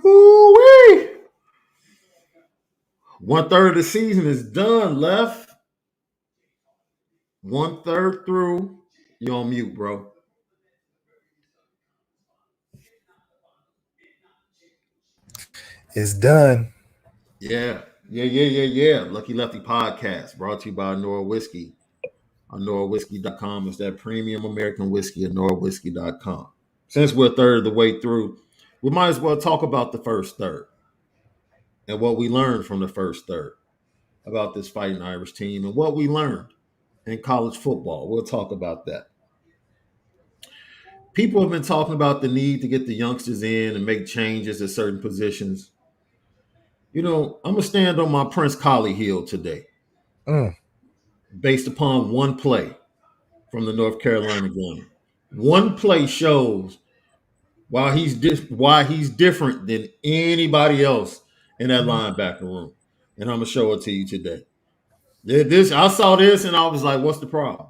Woo-wee. 1/3 of the season is done, left. 1/3 through. You're on mute, bro. It's done. Yeah. Yeah. Lucky Lefty podcast brought to you by Onora Whisky. OnoraWhiskey.com is that premium American whiskey at OnoraWhiskey.com. Since we're a third of the way through, we might as well talk about the first third and what we learned from the first third about this Fighting Irish team and what we learned in college football. We'll talk about that. People have been talking about the need to get the youngsters in and make changes at certain positions. You know, I'm going to stand on my Prince Kollie hill today Mm. based upon one play from the North Carolina game. One play shows why he's different than anybody else in that linebacker room. And I'm going to show it to you today. I saw this and I was like, what's the problem?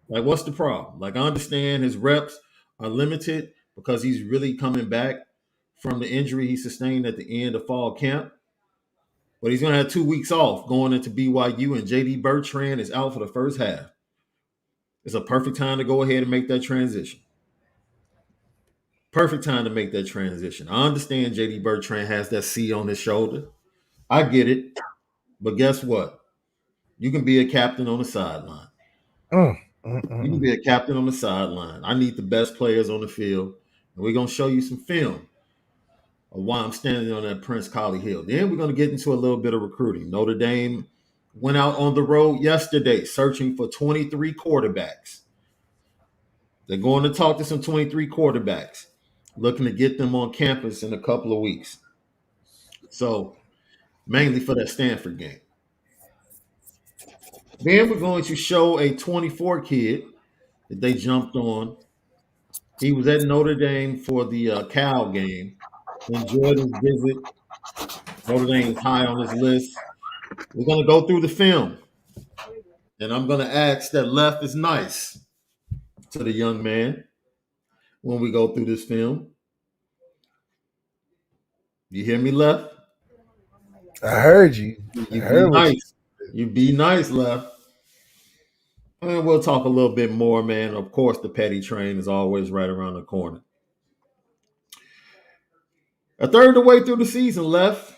What's the problem? Like, I understand his reps are limited because he's really coming back from the injury he sustained at the end of fall camp. But he's going to have 2 weeks off going into BYU, and JD Bertrand is out for the first half. It's a perfect time to go ahead and make that transition. Perfect time to make that transition. I understand JD Bertrand has that C on his shoulder. I get it. But guess what? You can be a captain on the sideline. Mm. You can be a captain on the sideline. I need the best players on the field. And we're going to show you some film of why I'm standing on that Prince Kollie hill. Then we're going to get into a little bit of recruiting. Notre Dame went out on the road yesterday searching for 23 quarterbacks. They're going to talk to some 23 quarterbacks, looking to get them on campus in a couple of weeks. So, mainly for that Stanford game. Then we're going to show a 24 kid that they jumped on. He was at Notre Dame for the Cal game. Enjoyed his visit. Notre Dame's high on his list. We're going to go through the film. And I'm going to ask that left is nice to the young man when we go through this film. You hear me, left? I heard you. I You be heard what you. nice. You be nice, left. And we'll talk a little bit more, man. Of course, the petty train is always right around the corner. A third of the way through the season left.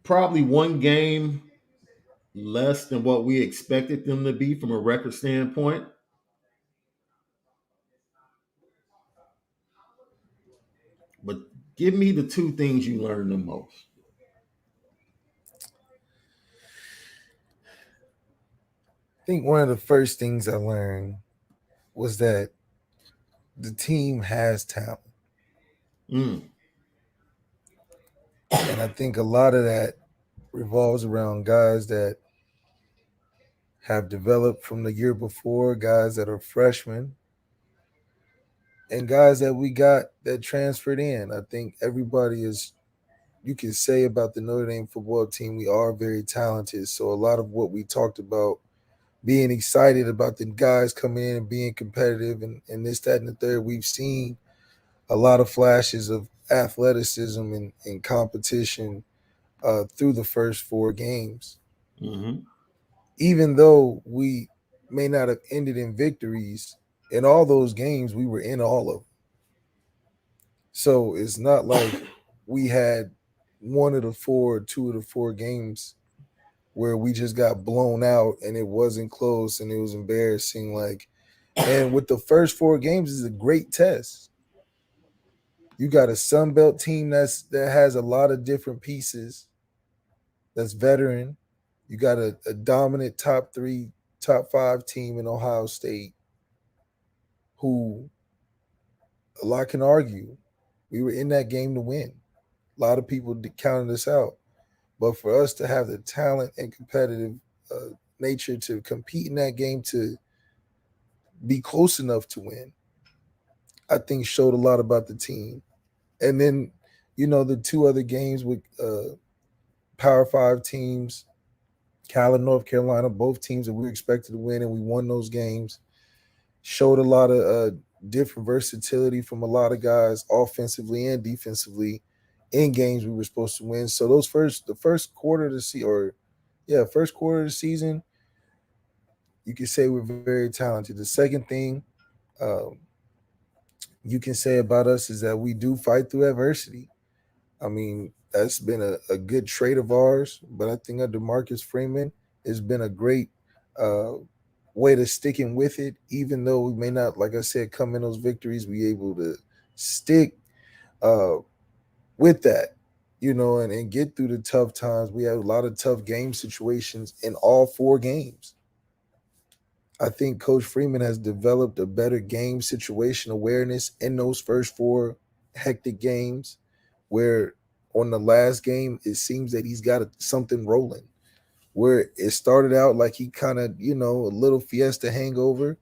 Probably one game less than what we expected them to be from a record standpoint. But give me the two things you learned the most. I think one of the first things I learned was that the team has talent. Mm. And I think a lot of that revolves around guys that have developed from the year before, guys that are freshmen, and guys that we got that transferred in. I think everybody is, you can say about the Notre Dame football team, we are very talented. So a lot of what we talked about, being excited about the guys coming in and being competitive and this, that, and the third, we've seen a lot of flashes of athleticism and competition through the first 4 games. Mm-hmm. Even though we may not have ended in victories, in all those games, we were in all of them. So it's not like we had one of the four, 2 of the 4 games where we just got blown out and it wasn't close and it was embarrassing. And with the first 4 games is a great test. You got a Sun Belt team that has a lot of different pieces, that's veteran. You got a dominant top 3, top 5 team in Ohio State who a lot can argue. We were in that game to win. A lot of people counted us out. But for us to have the talent and competitive nature to compete in that game, to be close enough to win, I think showed a lot about the team. And then, the 2 other games with Power 5 teams, Cal and North Carolina, both teams that we expected to win, and we won those games, showed a lot of different versatility from a lot of guys, offensively and defensively, in games we were supposed to win. So the first quarter of the season, or yeah, first quarter of the season, you can say we're very talented. The second thing um, you can say about us is that we do fight through adversity. I mean, that's been a good trait of ours, but I think under Marcus Freeman, it's been a great uh, way to sticking with it. Even though we may not, like I said, come in those victories, be able to stick uh, with that, and get through the tough times. We had a lot of tough game situations in all four games. I think Coach Freeman has developed a better game situation awareness in those first four hectic games, where on the last game, it seems that he's got something rolling. Where it started out like he kind of, a little fiesta hangover,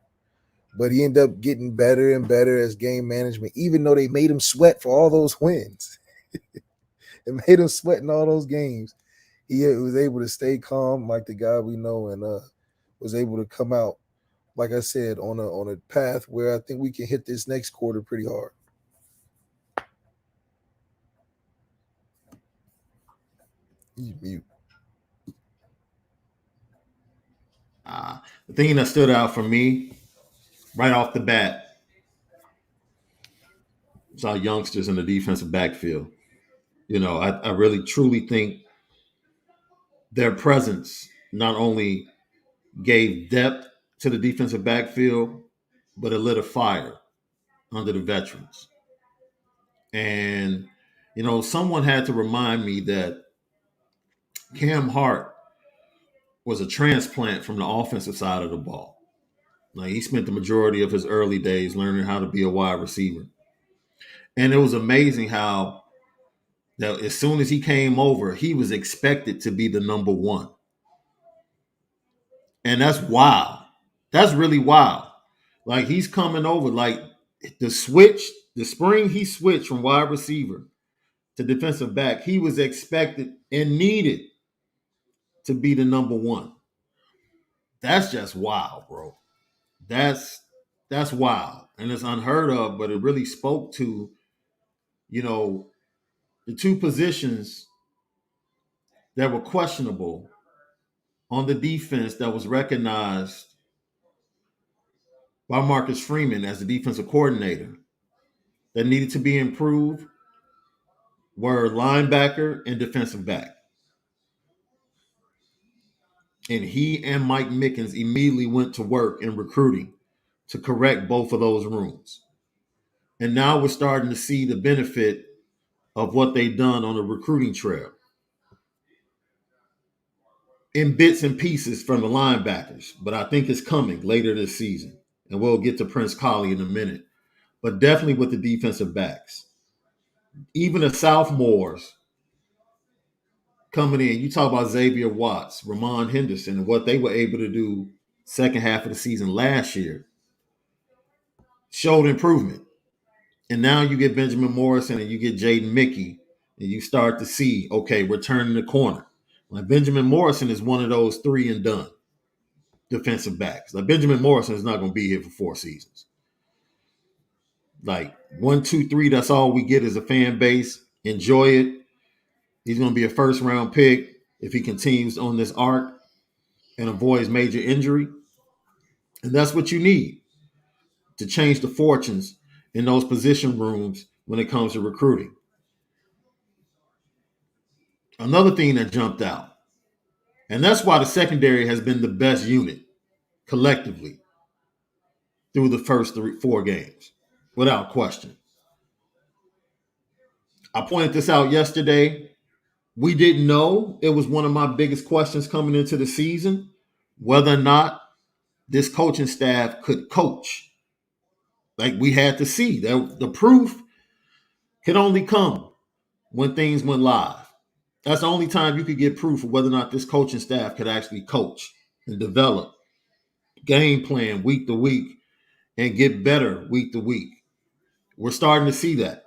but he ended up getting better and better as game management, even though they made him sweat for all those wins. It made him sweat in all those games. He was able to stay calm like the guy we know, and was able to come out, like I said, on a path where I think we can hit this next quarter pretty hard. You The thing that stood out for me right off the bat was our youngsters in the defensive backfield. I really truly think their presence not only gave depth to the defensive backfield, but it lit a fire under the veterans. And, someone had to remind me that Cam Hart was a transplant from the offensive side of the ball. Like, he spent the majority of his early days learning how to be a wide receiver. And it was amazing how that as soon as he came over, he was expected to be the number one. And that's wild. That's really wild. Like, he's coming over, like the spring he switched from wide receiver to defensive back, he was expected and needed to be the number one. That's just wild, bro. That's that's wild. And it's unheard of, but it really spoke to, you know, the two positions that were questionable on the defense that was recognized by Marcus Freeman as the defensive coordinator that needed to be improved were linebacker and defensive back. And he and Mike Mickens immediately went to work in recruiting to correct both of those rooms. And now we're starting to see the benefit of what they've done on the recruiting trail in bits and pieces from the linebackers. But I think it's coming later this season. And we'll get to Prince Kollie in a minute. But definitely with the defensive backs. Even the sophomores coming in, you talk about Xavier Watts, Ramon Henderson, and what they were able to do second half of the season last year showed improvement. And now you get Benjamin Morrison and you get Jaden Mickey, and you start to see, okay, we're turning the corner. Like, Benjamin Morrison is one of those 3 and done defensive backs. Like, Benjamin Morrison is not going to be here for 4 seasons. Like, 1, 2, 3, that's all we get as a fan base. Enjoy it. He's going to be a first round pick if he continues on this arc and avoids major injury. And that's what you need to change the fortunes in those position rooms when it comes to recruiting. Another thing that jumped out, and that's why the secondary has been the best unit collectively through the first 4 games, without question. I pointed this out yesterday. We didn't know. It was one of my biggest questions coming into the season, whether or not this coaching staff could coach. Like, we had to see. The proof can only come when things went live. That's the only time you could get proof of whether or not this coaching staff could actually coach and develop, game plan week to week, and get better week to week. We're starting to see that.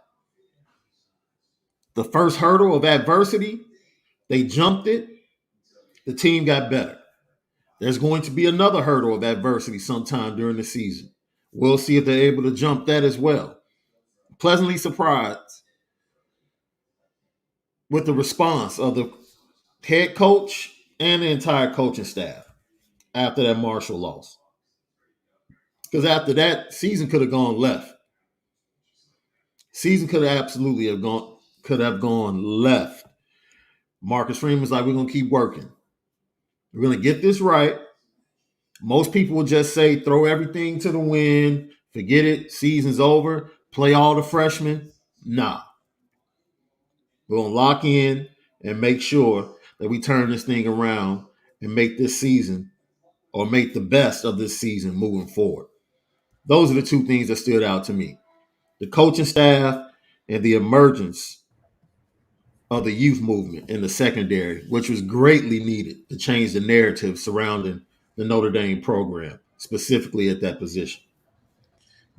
The first hurdle of adversity, they jumped it. The team got better. There's going to be another hurdle of adversity sometime during the season. We'll see if they're able to jump that as well. Pleasantly surprised with the response of the head coach and the entire coaching staff after that Marshall loss. Because after that, season could have gone left. Season could have gone left. Marcus Freeman's like, we're gonna keep working. We're gonna get this right. Most people will just say, throw everything to the wind, forget it, season's over, play all the freshmen. Nah. We're gonna lock in and make sure that we turn this thing around and make this season or make the best of this season moving forward. Those are the two things that stood out to me. The coaching staff and the emergence of the youth movement in the secondary, which was greatly needed to change the narrative surrounding the Notre Dame program, specifically at that position.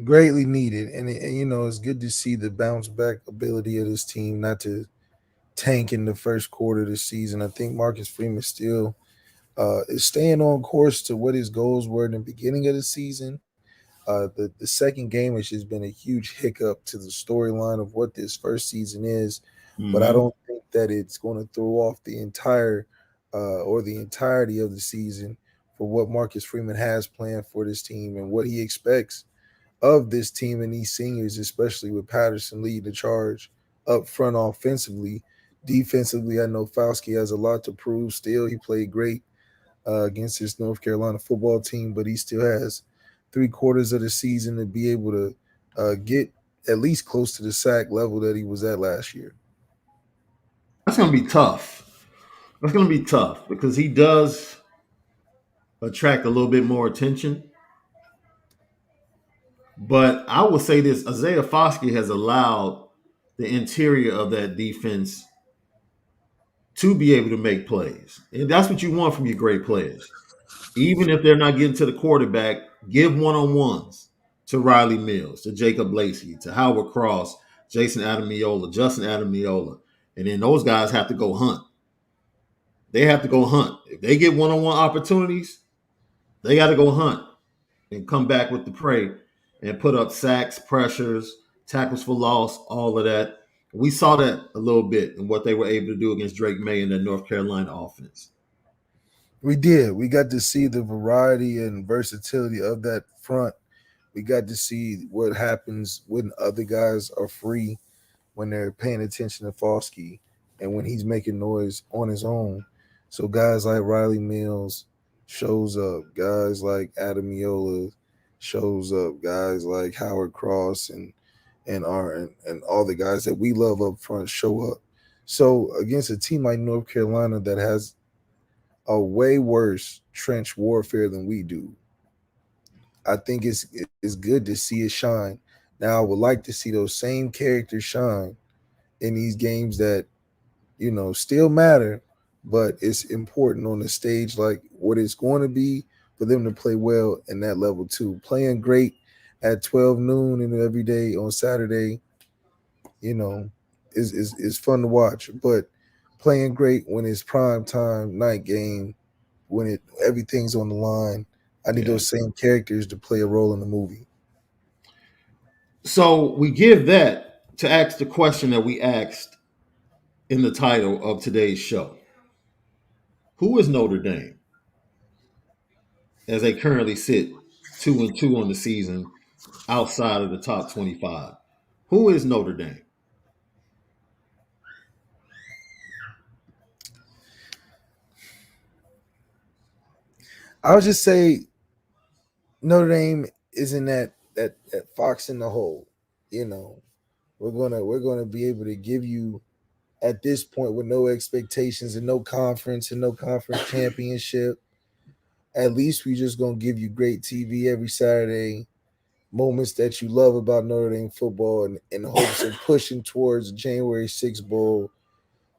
Greatly needed, and it's good to see the bounce back ability of this team, not to tank in the first quarter of the season. I think Marcus Freeman still is staying on course to what his goals were in the beginning of the season. The second game has just been a huge hiccup to the storyline of what this first season is, but I Mm-hmm. don't think that it's going to throw off the entire or the entirety of the season for what Marcus Freeman has planned for this team and what he expects of this team and these seniors, especially with Patterson leading the charge up front offensively. Defensively, I know Fauski has a lot to prove. Still, he played great against his North Carolina football team, but he still has 3 quarters of the season to be able to get at least close to the sack level that he was at last year. That's going to be tough. That's going to be tough because he does attract a little bit more attention. But I will say this: Isaiah Foskey has allowed the interior of that defense to be able to make plays, and that's what you want from your great players. Even if they're not getting to the quarterback, give one-on-ones to Riley Mills, to Jacob Lacey, to Howard Cross, Jason Adamiola, Justin Adamiola, and then those guys have to go hunt. They have to go hunt. If they get one-on-one opportunities, they got to go hunt and come back with the prey and put up sacks, pressures, tackles for loss, all of that. We saw that a little bit in what they were able to do against Drake May and that North Carolina offense. We did. We got to see the variety and versatility of that front. We got to see what happens when other guys are free, when they're paying attention to Foskey and when he's making noise on his own. So guys like Riley Mills shows up, guys like Adamiola shows up, guys like Howard Cross and all the guys that we love up front show up. So against a team like North Carolina that has a way worse trench warfare than we do, I think it's good to see it shine. Now I would like to see those same characters shine in these games that still matter, but it's important on the stage like what it's going to be for them to play well in that level too. Playing great at 12 noon and every day on Saturday, you know, is fun to watch. But playing great when it's prime time night game, when everything's on the line, I need Yeah. those same characters to play a role in the movie. So we give that to ask the question that we asked in the title of today's show. Who is Notre Dame as they currently sit 2-2 on the season outside of the top 25? Who is Notre Dame? I would just say Notre Dame is in that fox in the hole. You know, we're gonna be able to give you at this point with no expectations and no conference and no conference championship. At least we just gonna give you great TV every Saturday, moments that you love about Notre Dame football, and in hopes of pushing towards the January 6th bowl.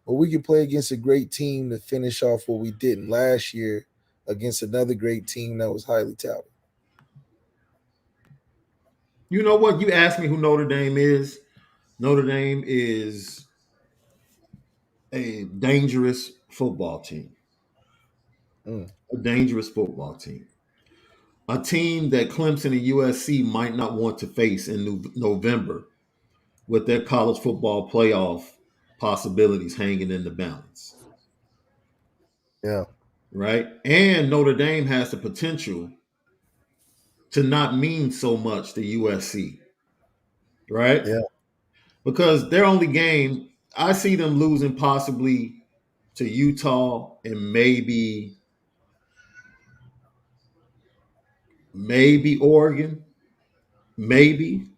Or we can play against a great team to finish off what we didn't last year against another great team that was highly touted. You know what? You asked me who Notre Dame is. Notre Dame is a dangerous football team. Mm. A dangerous football team. a team that Clemson and USC might not want to face in November with their college football playoff possibilities hanging in the balance, Yeah. right? And Notre Dame has the potential to not mean so much to USC, right? Yeah. Because their only game, I see them losing possibly to Utah and maybe Oregon, maybe.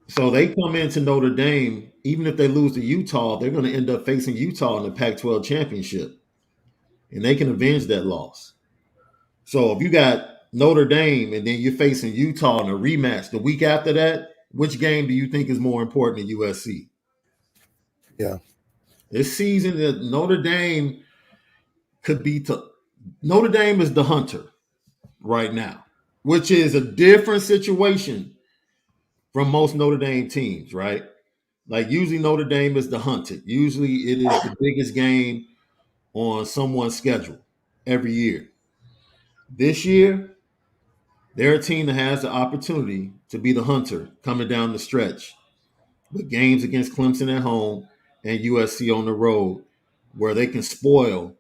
So they come into Notre Dame, even if they lose to Utah, they're going to end up facing Utah in the Pac-12 championship, and they can avenge that loss. So if you got Notre Dame and then you're facing Utah in a rematch the week after that, which game do you think is more important than USC? Yeah. This season, that Notre Dame could be Notre Dame is the hunter right now, which is a different situation from most Notre Dame teams, right? Like usually Notre Dame is the hunted. Usually it is the biggest game on someone's schedule every year. This year, they're a team that has the opportunity to be the hunter coming down the stretch with games against Clemson at home and USC on the road, where they can spoil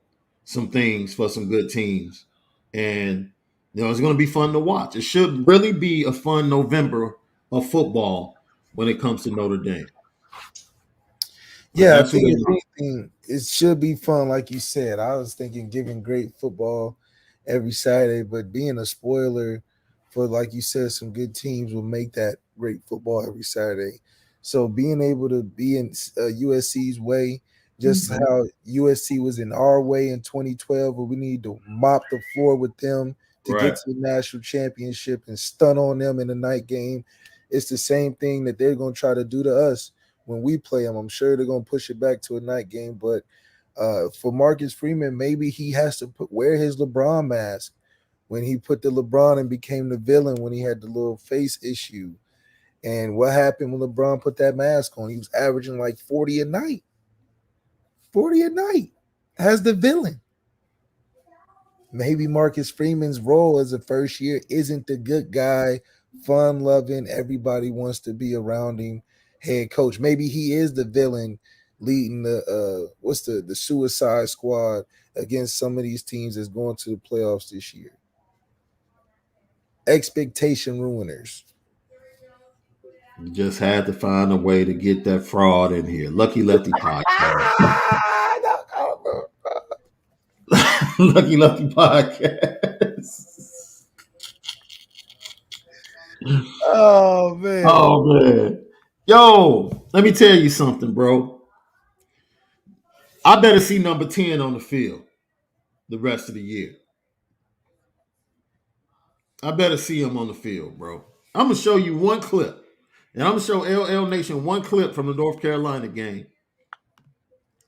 some things for some good teams. And it's going to be fun to watch. It should really be a fun November of football when it comes to Notre Dame. Yeah, I That's who think they if want. anything, it should be fun, like you said. I was thinking giving great football every Saturday, but being a spoiler for, like you said, some good teams will make that great football every Saturday. So being able to be in USC's way, just how USC was in our way in 2012, where we need to mop the floor with them to get Right. to the national championship and stun on them in the night game. It's the same thing that they're going to try to do to us when we play them. I'm sure they're going to push it back to a night game, but for Marcus Freeman, maybe he has to wear his LeBron mask when he put the LeBron and became the villain when he had the little face issue. And what happened when LeBron put that mask on? He was averaging like 40 a night. 40 a night as the villain. Maybe Marcus Freeman's role as a first year isn't the good guy, fun loving, everybody wants to be around him head coach. Maybe he is the villain leading the Suicide Squad against some of these teams that's going to the playoffs this year. Expectation ruiners. You just had to find a way to get that fraud in here. Lucky Lefty podcast. Lucky Lefty podcast. Oh man. Oh man. Yo, let me tell you something, bro. I better see number 10 on the field the rest of the year. I better see him on the field, bro. I'm gonna show you one clip. And I'm gonna show LL Nation one clip from the North Carolina game.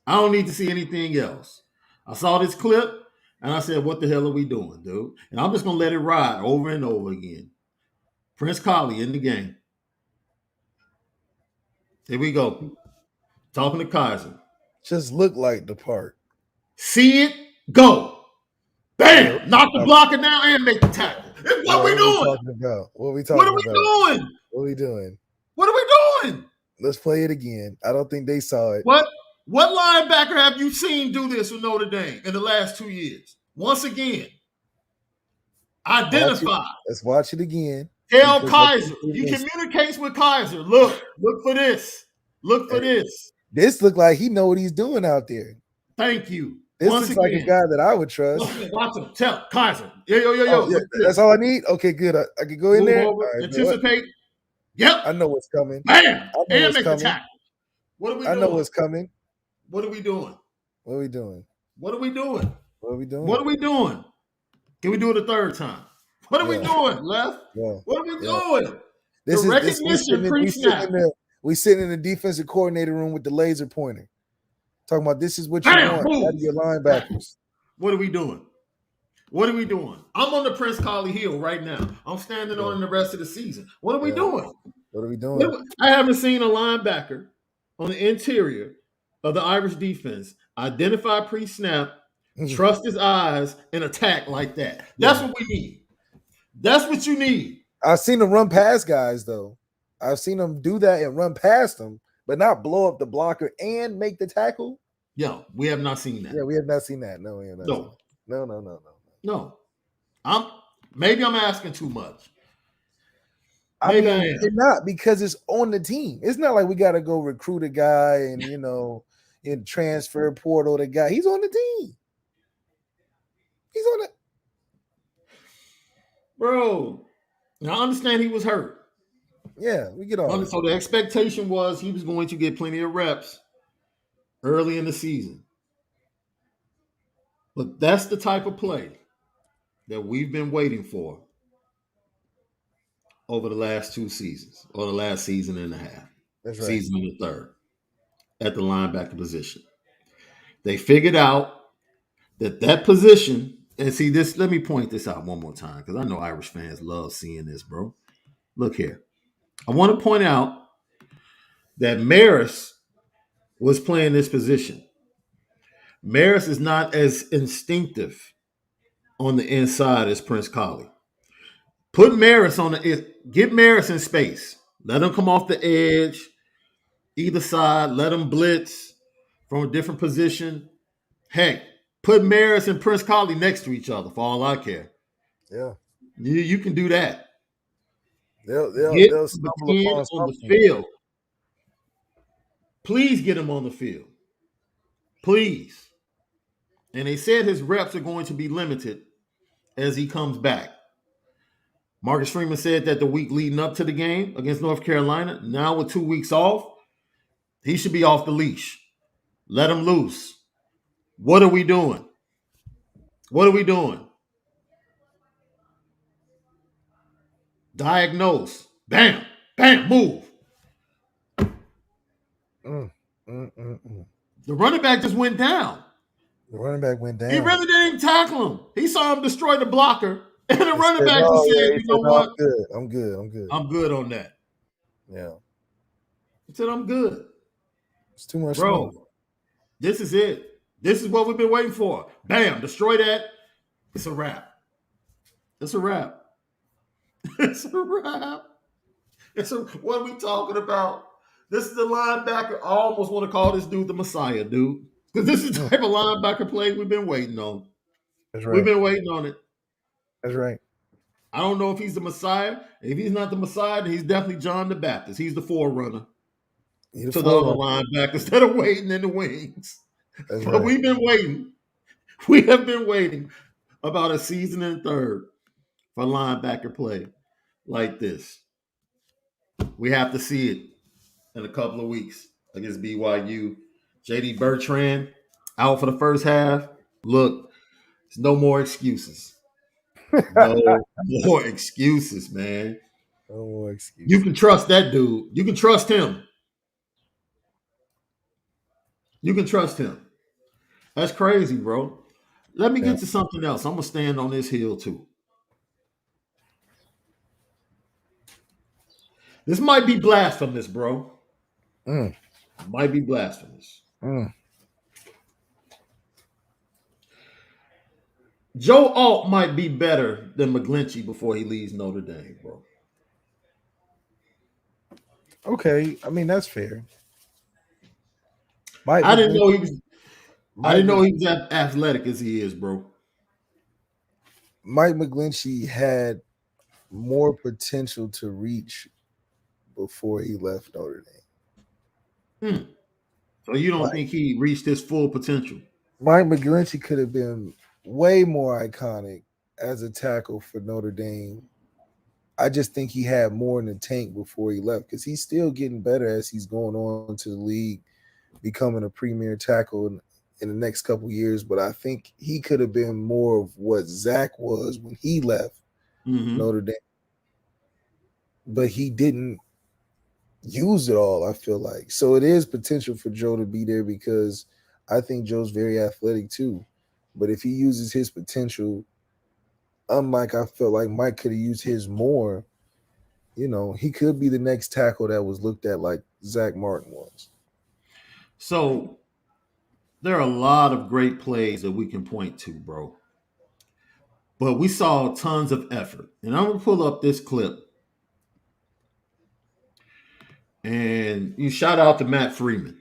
I don't need to see anything else. I saw this clip and I said, what the hell are we doing, dude? And I'm just gonna let it ride over and over again. Prince Kollie in the game. Here we go. Talking to Kaiser. Just look like the part. See it, go. Yeah. Bam! Knock the blocker down and make the tackle. It's Yeah, what we what are we doing? talking about? What are we What talking are we about? doing? What are we doing? What are we doing? Let's play it again. I don't think they saw it. What linebacker have you seen do this with Notre Dame in the last 2 years? Once again, identify. Let's watch it again. Tell Kaiser. He communicates with Kaiser. Look for this. Look for this. This look like he know what he's doing out there. Thank you. This looks like a guy that I would trust. Watch him. Tell Kaiser. Yo. Oh, yeah, that's all I need. Okay, good. I can go in there. Over, right, anticipate. Yep. I know what's coming. Bam. And make the tackle. What are we doing? I know what's coming. What are we doing? What are we doing? What are we doing? What are we doing? What are we doing? Can we do it a third time? What are we doing, Left? Yeah. What are we doing? This the is recognition pre-snap. We sitting in the defensive coordinator room with the laser pointer. Talking about this is what you want out of your linebackers. What are we doing? What are we doing? I'm on the Prince Kollie Hill right now. I'm standing on the rest of the season. What are we doing? What are we doing? I haven't seen a linebacker on the interior of the Irish defense identify pre-snap Trust his eyes and attack like that. That's what we need. That's what you need. I've seen him run past guys though. I've seen him do that and run past them, but not blow up the blocker and make the tackle. Yo, we have not seen that. Yeah, we have not seen that. No, we have not. No. Seen that. No. Maybe I'm asking too much. I mean, you're not, because it's on the team. It's not like we got to go recruit a guy and in transfer portal the guy. He's on the team. He's on it. Bro, now I understand he was hurt. Yeah, we get all. So the expectation was he was going to get plenty of reps early in the season. But that's the type of play that we've been waiting for over the last 2 seasons, or the last season and a half. That's right. Season and a third at the linebacker position. They figured out that position, and see this, let me point this out one more time because I know Irish fans love seeing this, bro. Look here. I want to point out that Maris was playing this position. Maris is not as instinctive on the inside as Prince Kollie. Put Maris get Maris in space. Let him come off the edge, either side. Let him blitz from a different position. Heck, put Maris and Prince Kollie next to each other for all I care. Yeah. You can do that. They'll stumble upon on the field. Please get him on the field. Please. And they said his reps are going to be limited as he comes back. Marcus Freeman said that the week leading up to the game against North Carolina, now with 2 weeks off, he should be off the leash. Let him loose. What are we doing? What are we doing? Diagnose. Bam. Bam. Move. The running back just went down. The running back went down. He really didn't even tackle him. He saw him destroy the blocker. And the running back just said, you know what? I'm good. I'm good on that. Yeah. He said, I'm good. It's too much. Bro, smoke. This is it. This is what we've been waiting for. Bam, destroy that. It's a wrap. It's a wrap. It's a wrap. What are we talking about? This is the linebacker. I almost want to call this dude the Messiah, dude. Because this is the type of linebacker play we've been waiting on. That's right. We've been waiting on it. That's right. I don't know if he's the Messiah. If he's not the Messiah, then he's definitely John the Baptist. He's the forerunner to the other linebackers that are waiting in the wings. That's but right. We've been waiting. We have been waiting about a season and third for linebacker play like this. We have to see it in a couple of weeks against BYU. JD Bertrand out for the first half. Look, there's no more excuses. No more excuses, man. No more excuses. You can trust that dude. You can trust him. You can trust him. That's crazy, bro. Let me get to something else. I'm going to stand on this hill, too. This might be blasphemous, bro. Might be blasphemous. Joe Alt might be better than McGlinchey before he leaves Notre Dame, bro. Okay, I mean that's fair. I didn't know he was as athletic as he is, bro. Mike McGlinchey had more potential to reach before he left Notre Dame. So you don't think he reached his full potential? Mike McGlinchey could have been way more iconic as a tackle for Notre Dame. I just think he had more in the tank before he left because he's still getting better as he's going on to the league, becoming a premier tackle in the next couple of years. But I think he could have been more of what Zach was when he left Notre Dame. But he didn't use it all, I feel like. So it is potential for Joe to be there because I think Joe's very athletic too. But if he uses his potential, unlike I felt like Mike could have used his more, he could be the next tackle that was looked at like Zach Martin was. So There are a lot of great plays that we can point to, bro. But we saw tons of effort. And I'm gonna pull up this clip. And you shout out to Matt Freeman.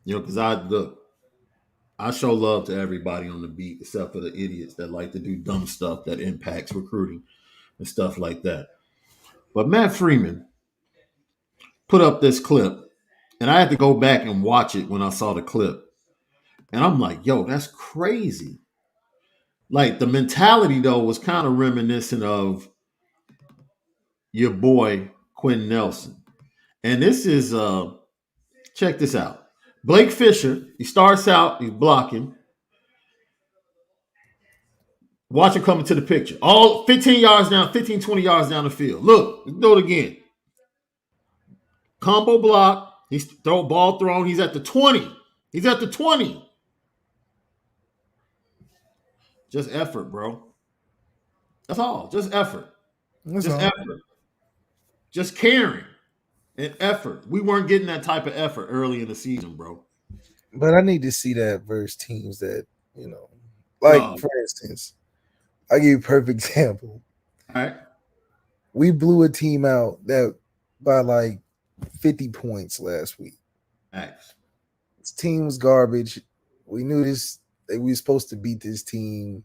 Because I show love to everybody on the beat except for the idiots that like to do dumb stuff that impacts recruiting and stuff like that. But Matt Freeman put up this clip, and I had to go back and watch it when I saw the clip. And I'm like, yo, that's crazy. Like the mentality though was kind of reminiscent of your boy Quentin Nelson. And this is check this out. Blake Fisher, he starts out, he's blocking. Watch him coming to the picture. All 15 yards down, 15, 20 yards down the field. Look, let's do it again. Combo block. He's ball thrown. He's at the 20. He's at the 20. Just effort, bro. That's all. Just effort. That's Just all. effort. Just caring and effort. We weren't getting that type of effort early in the season, bro. But I need to see that versus teams that, like for instance, I'll give you a perfect example. All right. We blew a team out that by like 50 points last week. Thanks. This team was garbage. We knew this that we were supposed to beat this team.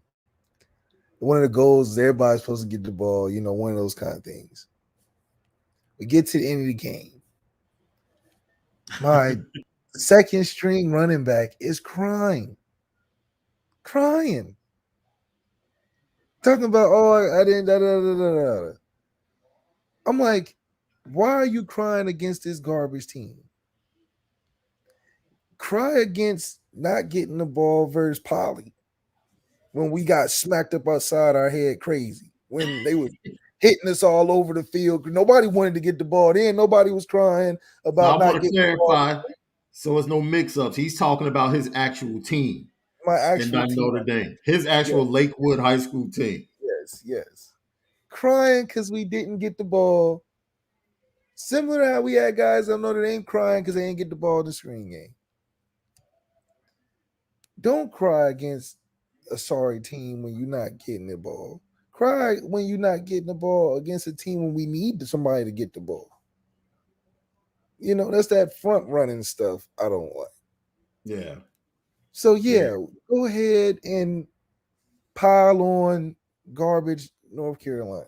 One of the goals is everybody's supposed to get the ball, one of those kind of things. We get to the end of the game. My second string running back is crying. Talking about, I didn't, da, da, da, da, da. I'm like, why are you crying against this garbage team? Cry against not getting the ball versus Polly when we got smacked up outside our head crazy. When they was hitting us all over the field. Nobody wanted to get the ball in. Nobody was crying about Now I not want to getting the ball. clarify so it's no mix-ups. He's talking about his actual team My and actual not team. Notre Dame. His actual Lakewood High School team. Yes. Crying because we didn't get the ball. Similar to how we had guys on Notre Dame crying because they didn't get the ball in the screen game. Don't cry against a sorry team when you're not getting the ball. Cry when you're not getting the ball against a team when we need somebody to get the ball. That's that front running stuff I don't like. Yeah. So, go ahead and pile on garbage North Carolina.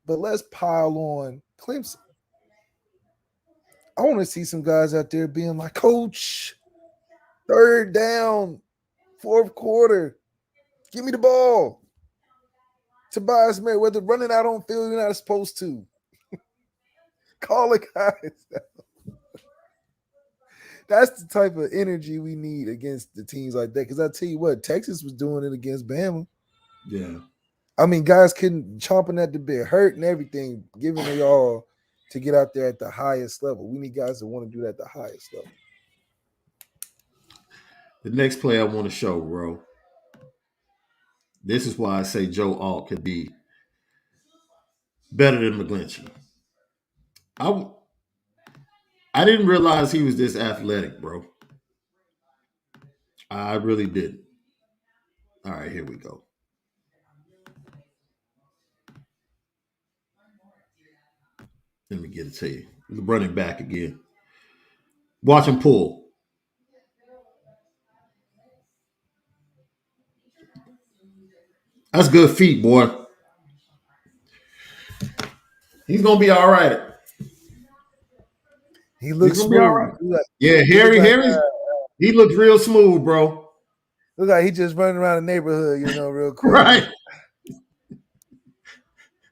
But let's pile on Clemson. I want to see some guys out there being like, Coach, third down, fourth quarter, give me the ball. Tobias Merriweather running out on field you're not supposed to. Call it, guys. That's the type of energy we need against the teams like that. Because I tell you what, Texas was doing it against Bama. Yeah. I mean, guys couldn't chomping at the bit, hurt and everything, giving it all to get out there at the highest level. We need guys that want to do that at the highest level. The next play I want to show, bro. This is why I say Joe Alt could be better than McGlinchey. I didn't realize he was this athletic, bro. I really didn't. All right, here we go. Let me get it to you. Running back again. Watch him pull. That's good feet, boy. He's gonna be all right. He looks He's gonna be all smooth. right. Yeah, he looks real smooth, bro. Look like he just running around the neighborhood, real quick. Right.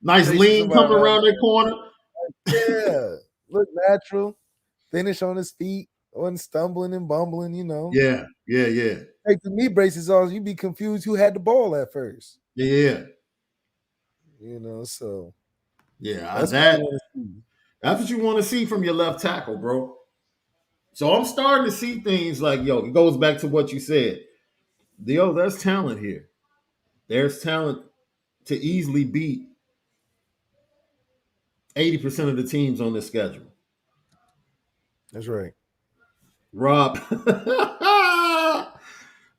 Nice lean coming around that corner. Yeah. Look natural. Finish on his feet. Wasn't stumbling and bumbling, Yeah. Like the knee braces on, you'd be confused who had the ball at first. Yeah. So yeah, that's what you want to see from your left tackle, bro. So I'm starting to see things like, it goes back to what you said. There's talent here. There's talent to easily beat 80% of the teams on this schedule. That's right. Rob.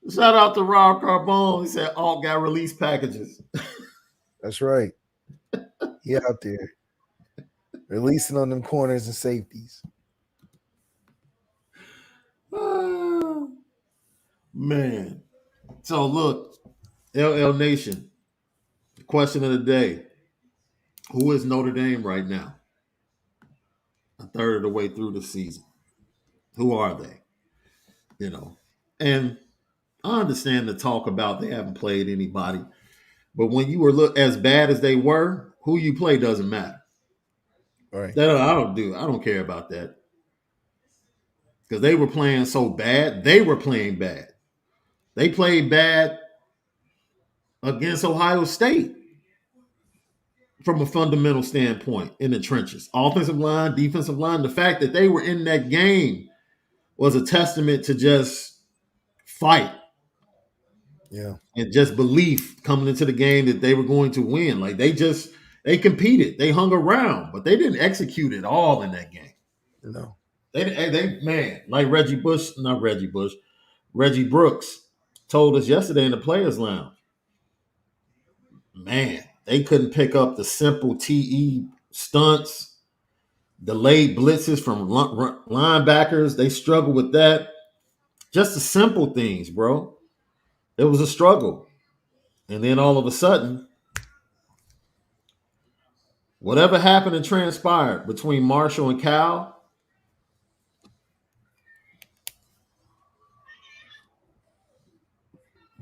Shout out to Rob Carbone. He said all got release packages. That's right. He out there releasing on them corners and safeties. Man. So look, LL Nation, the question of the day. Who is Notre Dame right now? A third of the way through the season. Who are they? You know. And I understand the talk about they haven't played anybody. But when you were look as bad as they were, who you play doesn't matter. Right. That I don't care about that. Because they were playing so bad, they were playing bad. They played bad against Ohio State from a fundamental standpoint in the trenches. Offensive line, defensive line. The fact that they were in that game was a testament to just fight Yeah. and just belief coming into the game that they were going to win. Like they competed, they hung around, but they didn't execute it all in that game. No. They man, like Reggie Brooks told us yesterday in the Players Lounge. Man, they couldn't pick up the simple TE stunts, delayed blitzes from linebackers. They struggled with that. Just the simple things, bro. It was a struggle. And then all of a sudden, whatever happened and transpired between Marshall and Cal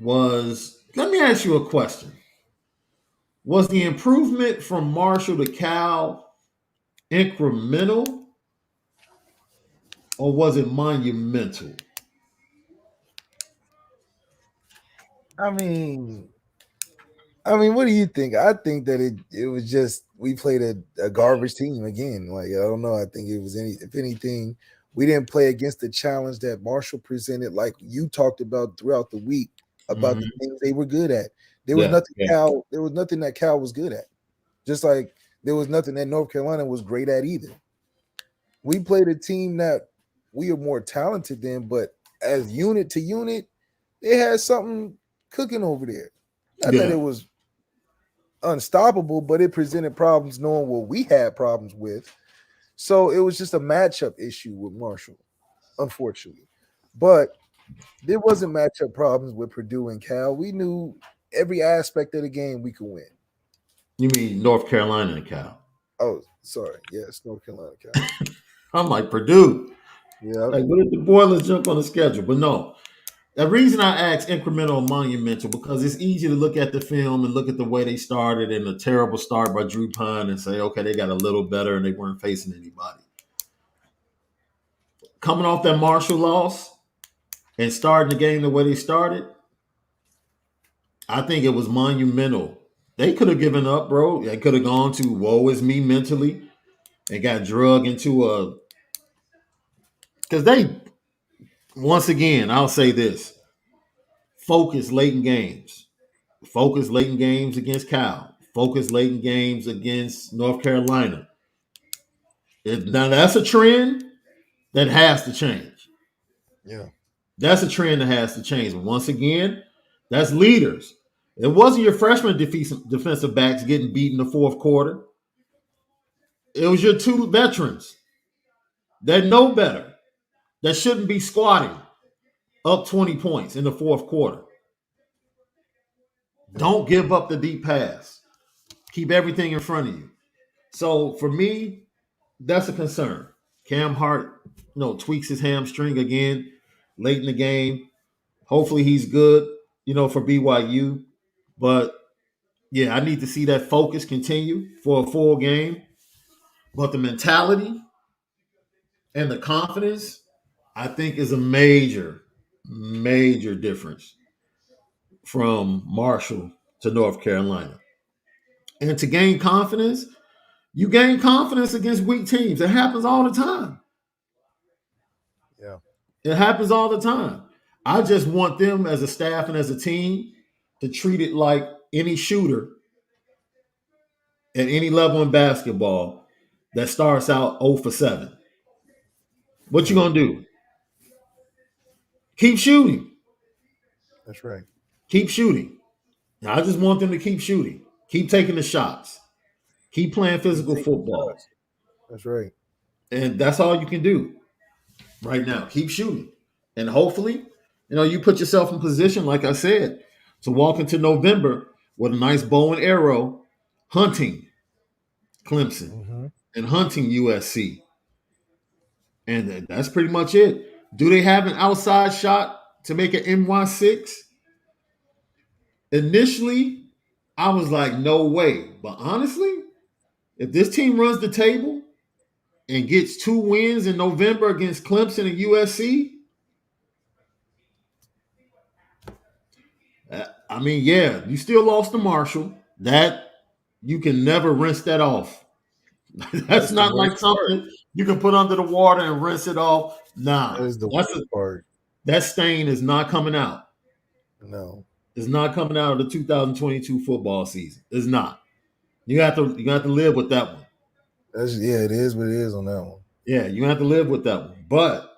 was, let me ask you a question. Was the improvement from Marshall to Cal incremental or was it monumental? I mean, what do you think? I think that it was just we played a garbage team again. Like I don't know. I think it was if anything, we didn't play against the challenge that Marshall presented, like you talked about throughout the week about the things they were good at. There was nothing There was nothing that Cal was good at. Just like there was nothing that North Carolina was great at either. We played a team that we are more talented than, but as unit to unit, they had something cooking over there. Not that it was unstoppable, but it presented problems knowing what we had problems with. So it was just a matchup issue with Marshall, unfortunately. But there wasn't matchup problems with Purdue and Cal. We knew every aspect of the game we could win. You mean North Carolina and Cal? Oh, sorry. Yes, North Carolina, Cal. I'm like Purdue. Yeah. Like, what if the Boilers jump on the schedule? But no. The reason I ask incremental or monumental because it's easy to look at the film and look at the way they started and a terrible start by Drew Pine and say, okay, they got a little better and they weren't facing anybody. Coming off that Marshall loss and starting the game the way they started, I think it was monumental. They could have given up, bro. They could have gone to woe is me mentally and got drugged into a – because they, once again, I'll say this, focus late in games. Focus late in games against Cal. Focus late in games against North Carolina. Now, that's a trend that has to change. Yeah. That's a trend that has to change. But once again, that's leaders. It wasn't your freshman defensive backs getting beat in the fourth quarter. It was your two veterans that know better, that shouldn't be squatting up 20 points in the fourth quarter. Don't give up the deep pass. Keep everything in front of you. So for me, that's a concern. Cam Hart, tweaks his hamstring again late in the game. Hopefully he's good, for BYU. But yeah, I need to see that focus continue for a full game. But the mentality and the confidence, I think, is a major, major difference from Marshall to North Carolina. And to gain confidence, you gain confidence against weak teams. It happens all the time. Yeah. It happens all the time. I just want them as a staff and as a team to treat it like any shooter at any level in basketball that starts out 0 for 7. What you going to do? Keep shooting. That's right. Keep shooting. Now, I just want them to keep shooting. Keep taking the shots. Keep playing Keep physical taking football. shots. That's right. And that's all you can do right now. Keep shooting. And hopefully, you put yourself in position, like I said, to walk into November with a nice bow and arrow hunting Clemson Mm-hmm. and hunting USC. And that's pretty much it. Do they have an outside shot to make an NY6? Initially, I was like, no way. But honestly, if this team runs the table and gets 2 wins in November against Clemson and USC, I mean, yeah, you still lost to Marshall. That you can never rinse that off. That's That's the not worst like part. something you can put under the water and rinse it off. Nah, That is the that's worst part. that stain is not coming out. No. It's not coming out of the 2022 football season. It's not. You have to live with that one. It is what it is on that one. Yeah, you have to live with that one. But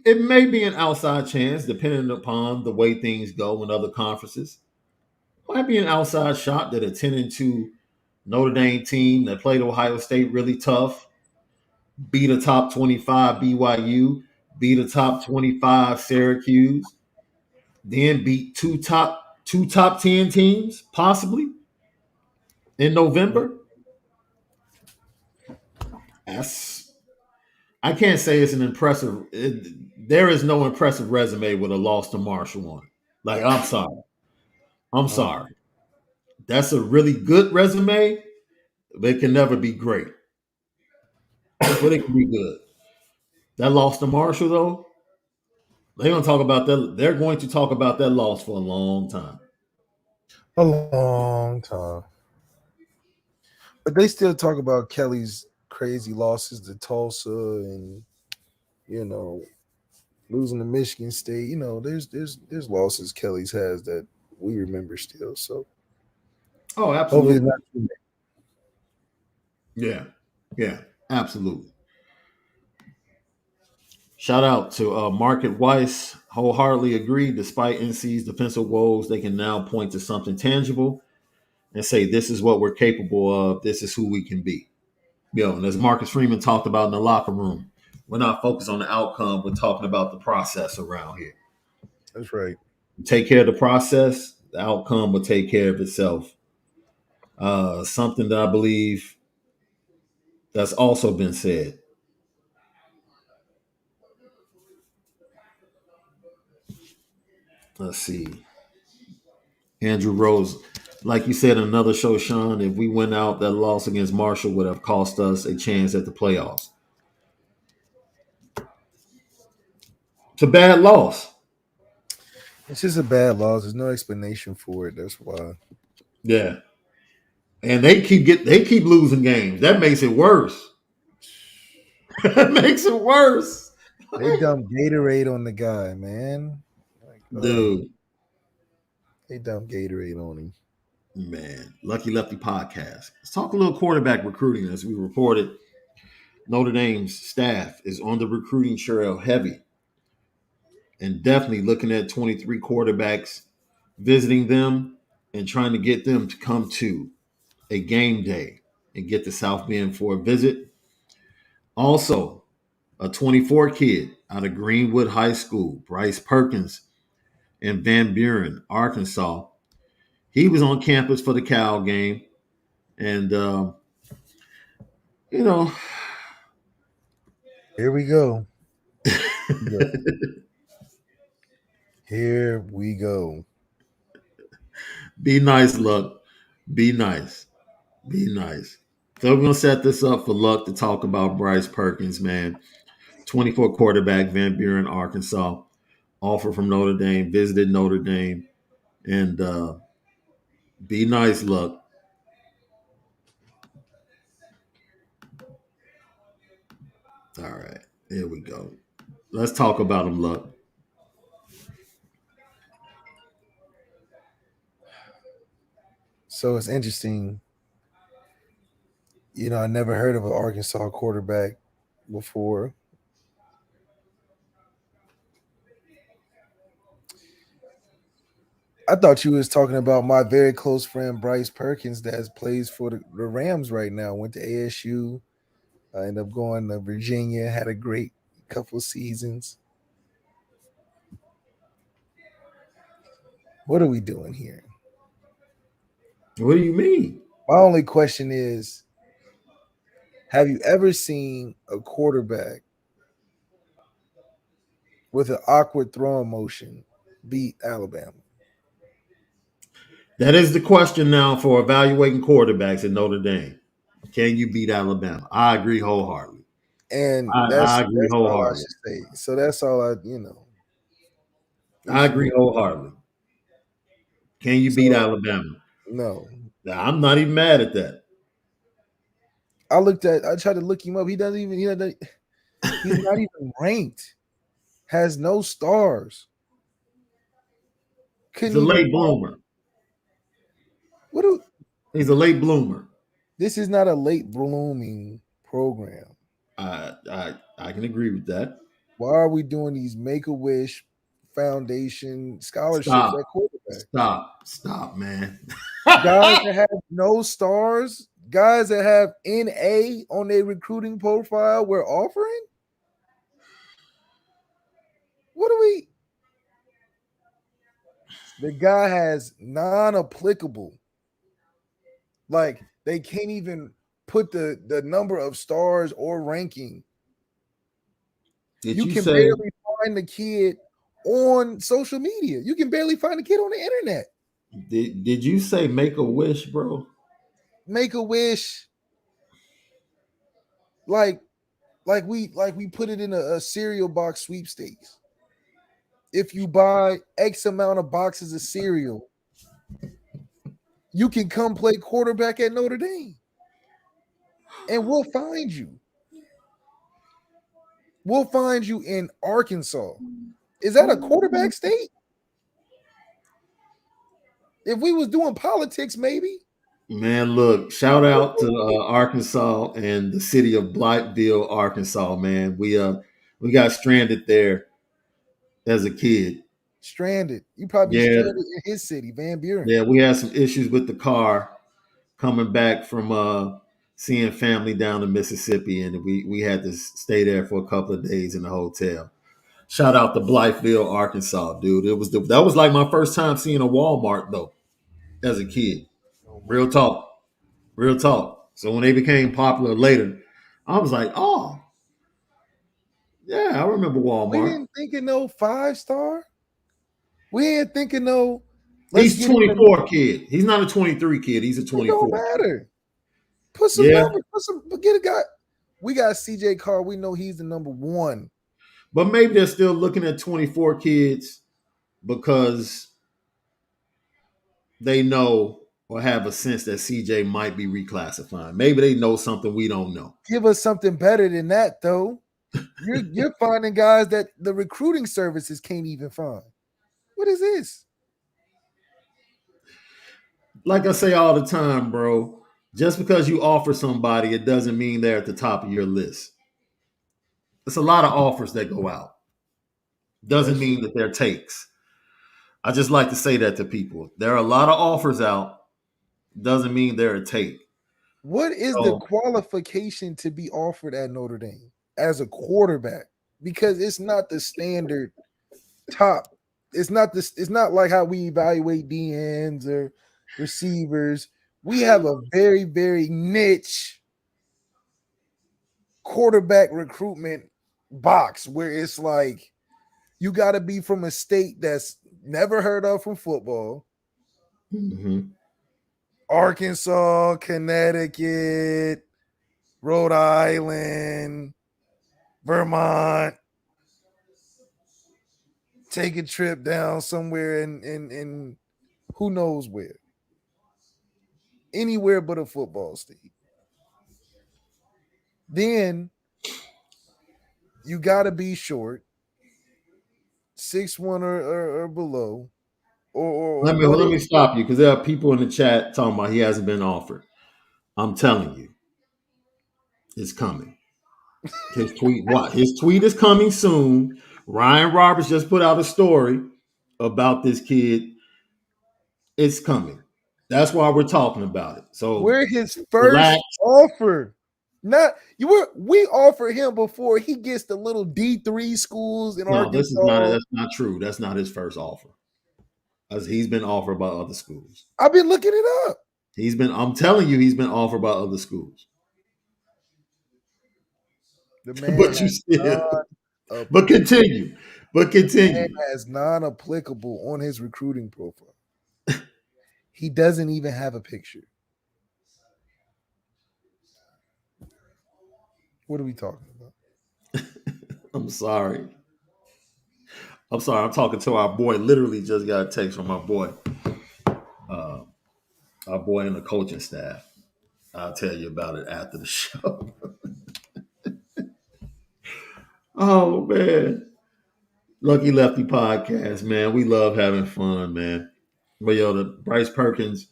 it may be an outside chance, depending upon the way things go in other conferences. Might be an outside shot that a 10-2 Notre Dame team that played Ohio State really tough, beat a top 25 BYU, beat a top 25 Syracuse, then beat two top 10 teams, possibly in Mhm. November. That's I can't say it's an impressive. There is no impressive resume with a loss to Marshall on it. Like, I'm sorry. I'm No. sorry. That's a really good resume, but it can never be great. But it can be good. That loss to Marshall, though, they're gonna talk about that. They're going to talk about that loss for a long time. A long time. But they still talk about Kelly's crazy losses to Tulsa and you know losing to Michigan State. There's losses Kelly's has that we remember still. So Oh, hopefully absolutely. not too many. Yeah, yeah, absolutely. Shout out to Market Weiss. Wholeheartedly agree. Despite NC's defensive woes, they can now point to something tangible and say, this is what we're capable of. This is who we can be. And as Marcus Freeman talked about in the locker room, we're not focused on the outcome. We're talking about the process around here. That's right. Take care of the process. The outcome will take care of itself. Something that I believe that's also been said. Let's see. Andrew Rose, like you said in another show, Shaun, if we went out, that loss against Marshall would have cost us a chance at the playoffs. It's a bad loss. It's just a bad loss. There's no explanation for it. That's why. Yeah. And they keep losing games. That makes it worse. That makes it worse. They dumped Gatorade on the guy, man. Like, Dude, they dumped Gatorade on him. man. Lucky Lefty podcast. Let's talk a little quarterback recruiting. As we reported, Notre Dame's staff is on the recruiting trail heavy and definitely looking at 23 quarterbacks, visiting them and trying to get them to come to a game day and get to South Bend for a visit. Also, a 24 kid out of Greenwood High School, Bryce Perkins in Van Buren, Arkansas. He was on campus for the Cal game. And, you know, Here we go. Yeah. Here we go. be nice, Luck. Be nice. Be nice. So we're gonna set this up for Luck to talk about Bryce Perkins, man. 24 quarterback, Van Buren, Arkansas. Offer from Notre Dame, visited Notre Dame, and be nice, Luck. All right, here we go. Let's talk about him, Luck. So it's interesting. I never heard of an Arkansas quarterback before. I thought you was talking about my very close friend Bryce Perkins that plays for the Rams right now. Went to ASU, ended up going to Virginia, had a great couple seasons. What are we doing here? What do you mean? My only question is, have you ever seen a quarterback with an awkward throwing motion beat Alabama? That is the question now for evaluating quarterbacks at Notre Dame. Can you beat Alabama? I agree wholeheartedly. And I agree that's all I wholeheartedly. should say. So that's all we I should agree go. wholeheartedly. Can you beat So Alabama? no. Now, I'm not even mad at that. I tried to look him up. He's not even ranked. Has no stars. He's Couldn't a even late bloomer. what do He's a late bloomer. this is not a late blooming program. I can agree with that. Why are we doing these Make a Wish Foundation scholarships Stop. at quarterback? Stop, man. Guys that have no stars, guys that have NA on their recruiting profile, we're offering? What do we? The guy has non-applicable. Like they can't even put the number of stars or ranking. Did You you can say barely find the kid on social media. You can barely find the kid on the internet. did you say make a wish, bro? Make a wish, like we put it in a cereal box sweepstakes. If you buy X amount of boxes of cereal, you can come play quarterback at Notre Dame, and we'll find you. We'll find you in Arkansas. Is that a quarterback state? If we was doing politics, maybe. Man, look, shout out to Arkansas and the city of Blytheville, Arkansas, man. We got stranded there as a kid. Stranded. You probably Yeah, stranded in his city, Van Buren. yeah, we had some issues with the car coming back from seeing family down in Mississippi, and we had to stay there for a couple of days in the hotel. Shout out to Blytheville, Arkansas, dude. That was like my first time seeing a Walmart though as a kid. Oh my Real god. talk. Real talk. So when they became popular later, I was like, oh, yeah, I remember We Walmart. didn't think of no 5-star. We ain't thinking no. Let's He's get in the. 24 kid. He's not a 23 kid. He's a It don't 24 kid. matter. Put some Yeah, numbers. Get a guy. We got CJ Carr. We know he's the number one. but maybe they're still looking at 24 kids because they know or have a sense that CJ might be reclassifying. Maybe they know something we don't know. Give us something better than that, though. You're finding guys that the recruiting services can't even find. What is this? Like I say all the time, bro, just because you offer somebody, it doesn't mean they're at the top of your list. It's a lot of offers that go out. Doesn't That's mean that they're takes. I just like to say that to people. There are a lot of offers out. Doesn't mean they're a take. what is the So qualification to be offered at Notre Dame as a quarterback? Because it's not the standard top. It's not this. It's not like how we evaluate DNs or receivers. We have a very, very niche quarterback recruitment box where it's like you got to be from a state that's never heard of from football. mhm. Arkansas, Connecticut, Rhode Island, Vermont. Take a trip down somewhere in who knows where. Anywhere but a football state. Then you got to be short, 6'1" or below, or what Let is me stop you because there are people in the chat talking about he hasn't been offered. I'm telling you, it's coming. His tweet, what? His tweet is coming soon. Ryan Roberts just put out a story about this kid. It's coming. That's why we're talking about it. So We're his relax. first offer. Not you were we offer him before he gets the little D3 schools in No, this is not. Arkansas. That's not true. That's not his first offer. As he's been offered by other schools. I've been looking it up. He's been. I'm telling you, he's been offered by other schools. The man But you has still. non But continue. But man continue. has non-applicable on his recruiting profile. He doesn't even have a picture. What are we talking about? I'm sorry. I'm sorry. I'm talking to our boy. Literally just got a text from uh, our boy in the coaching staff. I'll tell you about it after the show. Oh man, Lucky Lefty podcast, man. We love having fun, man. But yo, the Bryce Perkins,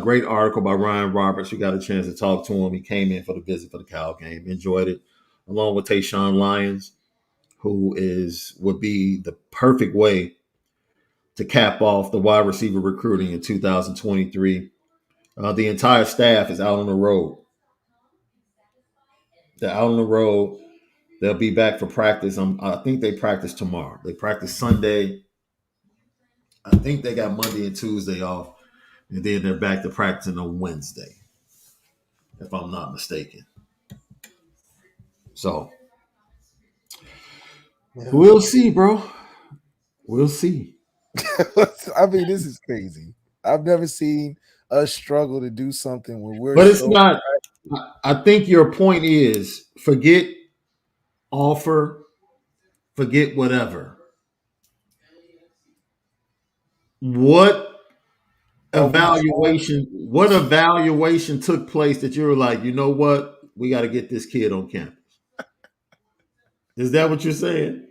great article by Ryan Roberts. We got a chance to talk to him. He came in for the visit for the Cal game, enjoyed it, along with Tayshaun Lyons, who would be the perfect way to cap off the wide receiver recruiting in 2023. The entire staff is out on the road. They're out on the road. They'll be back for practice. I think they practice tomorrow. They practice Sunday. I think they got Monday and Tuesday off, and then they're back to practicing on Wednesday, if I'm not mistaken. So Yeah. we'll see, bro. We'll see. I mean, this is crazy. I've never seen us struggle to do something when we're But it's so not. I think your point is forget offer, forget whatever. What are we what evaluation took place that you were like, you know what? We got to get this kid on campus. Is that what you're saying?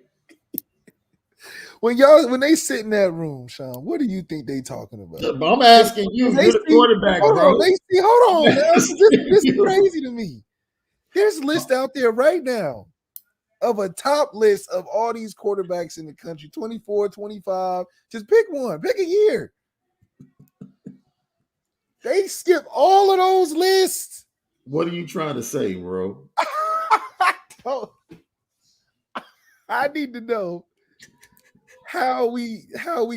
when they sit in that room, Shaun, what do you think they talking about? I'm asking you. They You're the see, quarterback, bro. hold on now, I'm because this is asking crazy to me. There's a list out there right now of a top list of all these quarterbacks in the country, 24, 25. Just pick one, pick a year. They skip all of those lists. What are you trying to say, bro? I need to know how we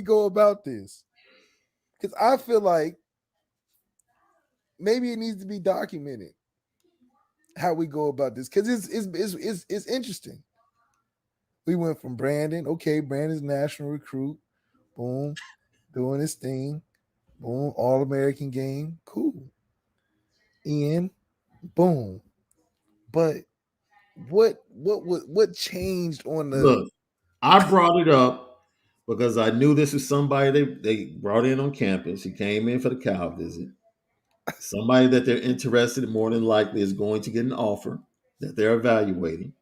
go about this, because I feel like maybe it needs to be documented how we go about this, because it's interesting. We went from Brandon, okay, Brandon's national recruit, boom, doing his thing, boom, All American game, cool. Ian, boom. But what changed on the Look, I brought it up because I knew this was somebody they brought in on campus. He came in for the Cal visit. Somebody that they're interested in, more than likely is going to get an offer that they're evaluating.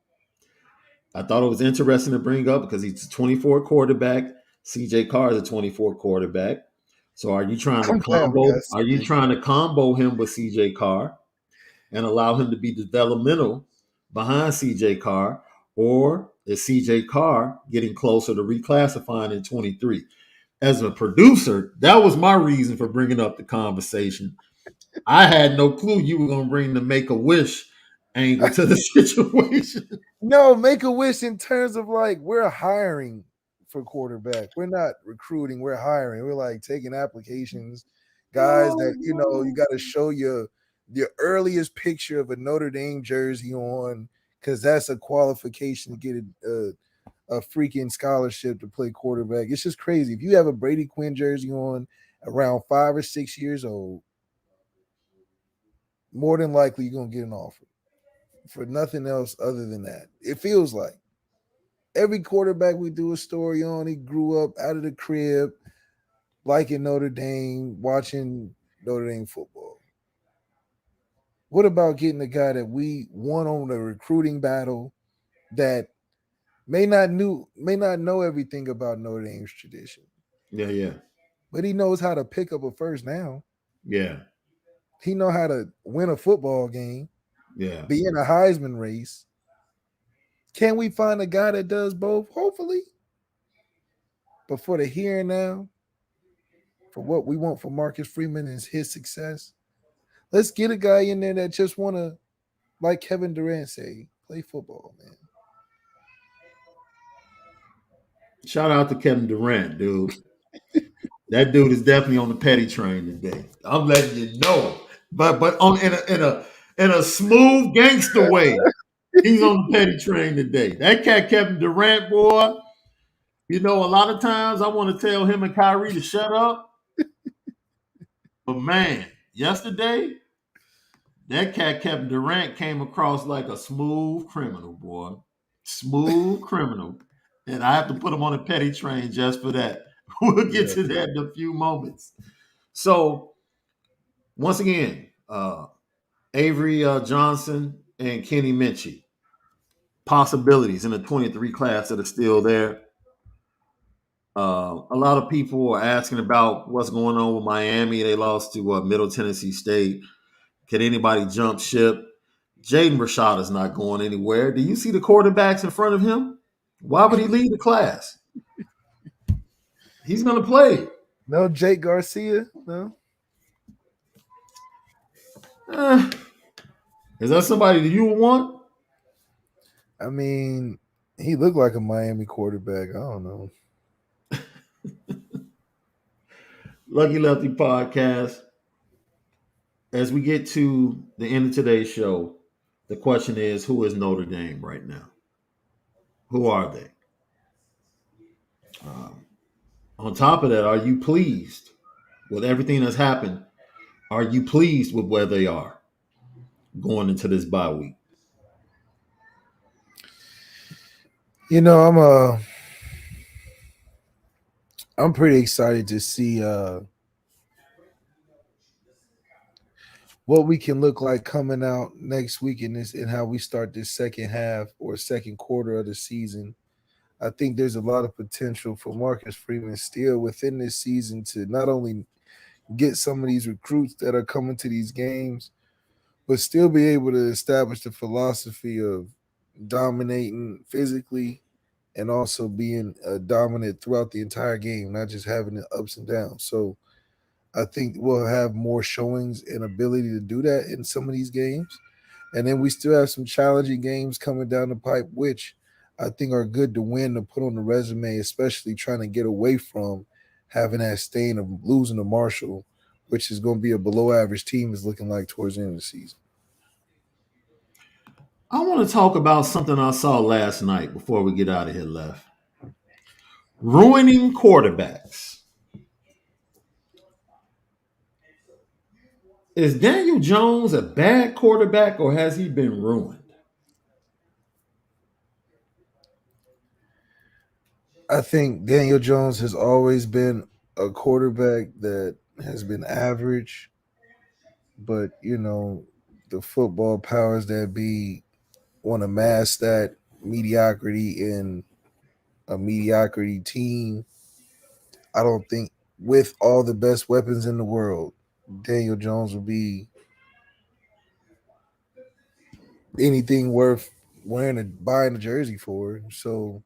I thought it was interesting to bring up because he's a 24 quarterback. CJ Carr is a 24 quarterback. So are you trying to I'm glad we combo? got Are you CJ. trying to combo him with CJ Carr and allow him to be developmental behind CJ Carr, or is CJ Carr getting closer to reclassifying in 23? As a producer, that was my reason for bringing up the conversation. I had no clue you were going to bring the Make a Wish angle to the situation. No, make a wish in terms of like we're hiring for quarterback. We're not recruiting, we're hiring. We're like taking applications, guys Oh, that you got to show your earliest picture of a Notre Dame jersey on, because that's a qualification to get a freaking scholarship to play quarterback. It's just crazy. If you have a Brady Quinn jersey on around 5 or 6 years old, more than likely you're gonna get an offer for nothing else other than that. It feels like every quarterback we do a story on, he grew up out of the crib, liking Notre Dame, watching Notre Dame football. What about getting a guy that we won on a recruiting battle that may not know everything about Notre Dame's tradition, yeah, yeah, but he knows how to pick up a first down. yeah, He know how to win a football game, yeah. be in a Heisman race. Can we find a guy that does both? Hopefully. But for the here and now, for what we want for Marcus Freeman is his success. Let's get a guy in there that just want to, like Kevin Durant say, play football, man. Shout out to Kevin Durant, dude. That dude is definitely on the petty train today. I'm letting you know. But on in a smooth gangster way. He's on the petty train today. That cat Kevin Durant, boy. You know, a lot of times I want to tell him and Kyrie to shut up. But man, yesterday, that cat Kevin Durant came across like a smooth criminal, boy. Smooth criminal. And I have to put him on a petty train just for that. We'll get Yeah. to that in a few moments. So, once again, Avery Johnson and Kenny Minchie, possibilities in the 23 class that are still there. A lot of people are asking about what's going on with Miami. They lost to Middle Tennessee State. Can anybody jump ship? Jaden Rashad is not going anywhere. Do you see the quarterbacks in front of him? Why would he leave the class? He's going to play. No Jake Garcia, no. Eh, is that somebody that you would want? I mean, he looked like a Miami quarterback. I don't know. Lucky Lefty podcast. As we get to the end of today's show, the question is, who is Notre Dame right now? Who are they? Um, on top of that, are you pleased with everything that's happened? Are you pleased with where they are going into this bye week? You know, I'm pretty excited to see what we can look like coming out next week in this and how we start this second half or second quarter of the season. I think there's a lot of potential for Marcus Freeman still within this season to not only get some of these recruits that are coming to these games, but still be able to establish the philosophy of dominating physically and also being dominant throughout the entire game, not just having the ups and downs. So I think we'll have more showings and ability to do that in some of these games. And then we still have some challenging games coming down the pipe, which I think are good to win to put on the resume, especially trying to get away from having that stain of losing to Marshall, which is going to be a below average team is looking like towards the end of the season. I want to talk about something I saw last night before we get out of here, Left. Ruining quarterbacks. Is Daniel Jones a bad quarterback or has he been ruined? I think Daniel Jones has always been a quarterback that has been average, but the football powers that be want to mask that mediocrity in a mediocrity team. I don't think with all the best weapons in the world, Daniel Jones will be anything worth buying a jersey for. So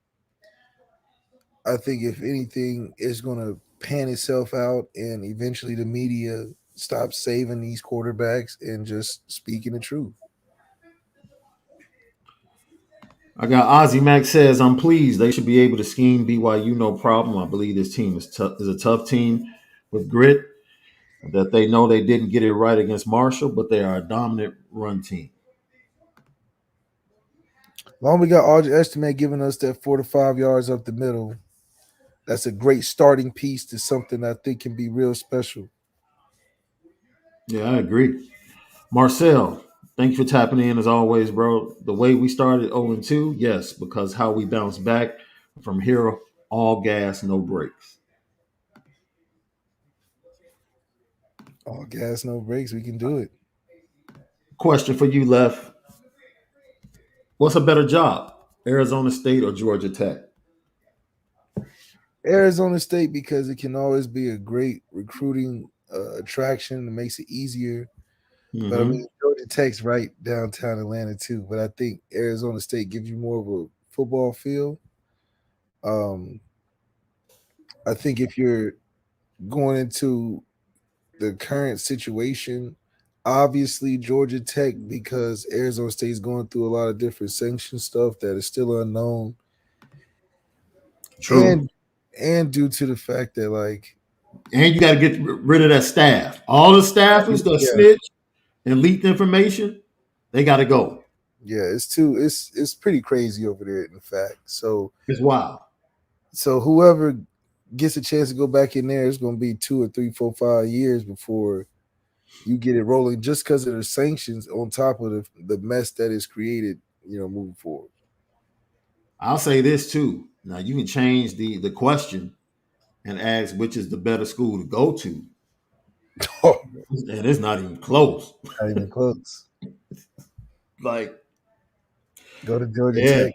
I think if anything is going to pan itself out and eventually the media stops saving these quarterbacks and just speaking the truth. I got Ozzy Mac says, I'm pleased. They should be able to scheme BYU, no problem. I believe this team is a tough team with grit, that they know they didn't get it right against Marshall, but they are a dominant run team. Long we got Audrey Estimate giving us that 4 to 5 yards up the middle, that's a great starting piece to something I think can be real special. Yeah, I agree. Marcel, thank you for tapping in as always, bro. The way we started 0-2, yes, because how we bounce back from here, all gas, no brakes. All gas, no brakes. We can do it. Question for you, Left. What's a better job, Arizona State or Georgia Tech? Arizona State, because it can always be a great recruiting attraction. It makes it easier. But I Mm-hmm. mean, Georgia Tech's right downtown Atlanta too. But I think Arizona State gives you more of a football feel. Um, I think if you're going into the current situation, obviously Georgia Tech, because Arizona State's going through a lot of different sanction stuff that is still unknown, True. and due to the fact that like And you got to get rid of that staff. All the staffers that yeah, snitch and leaked information, they got to go. it's pretty crazy over there. In fact, It's wild. so whoever gets a chance to go back in there, it's going to be 2 or 3, 4, 5 years before you get it rolling, just because of the sanctions on top of the mess that is created, moving forward. I'll say this too. Now you can change the question and ask which is the better school to go to, Not and it's not even close. even close. Like, Go to Georgia yeah, Tech.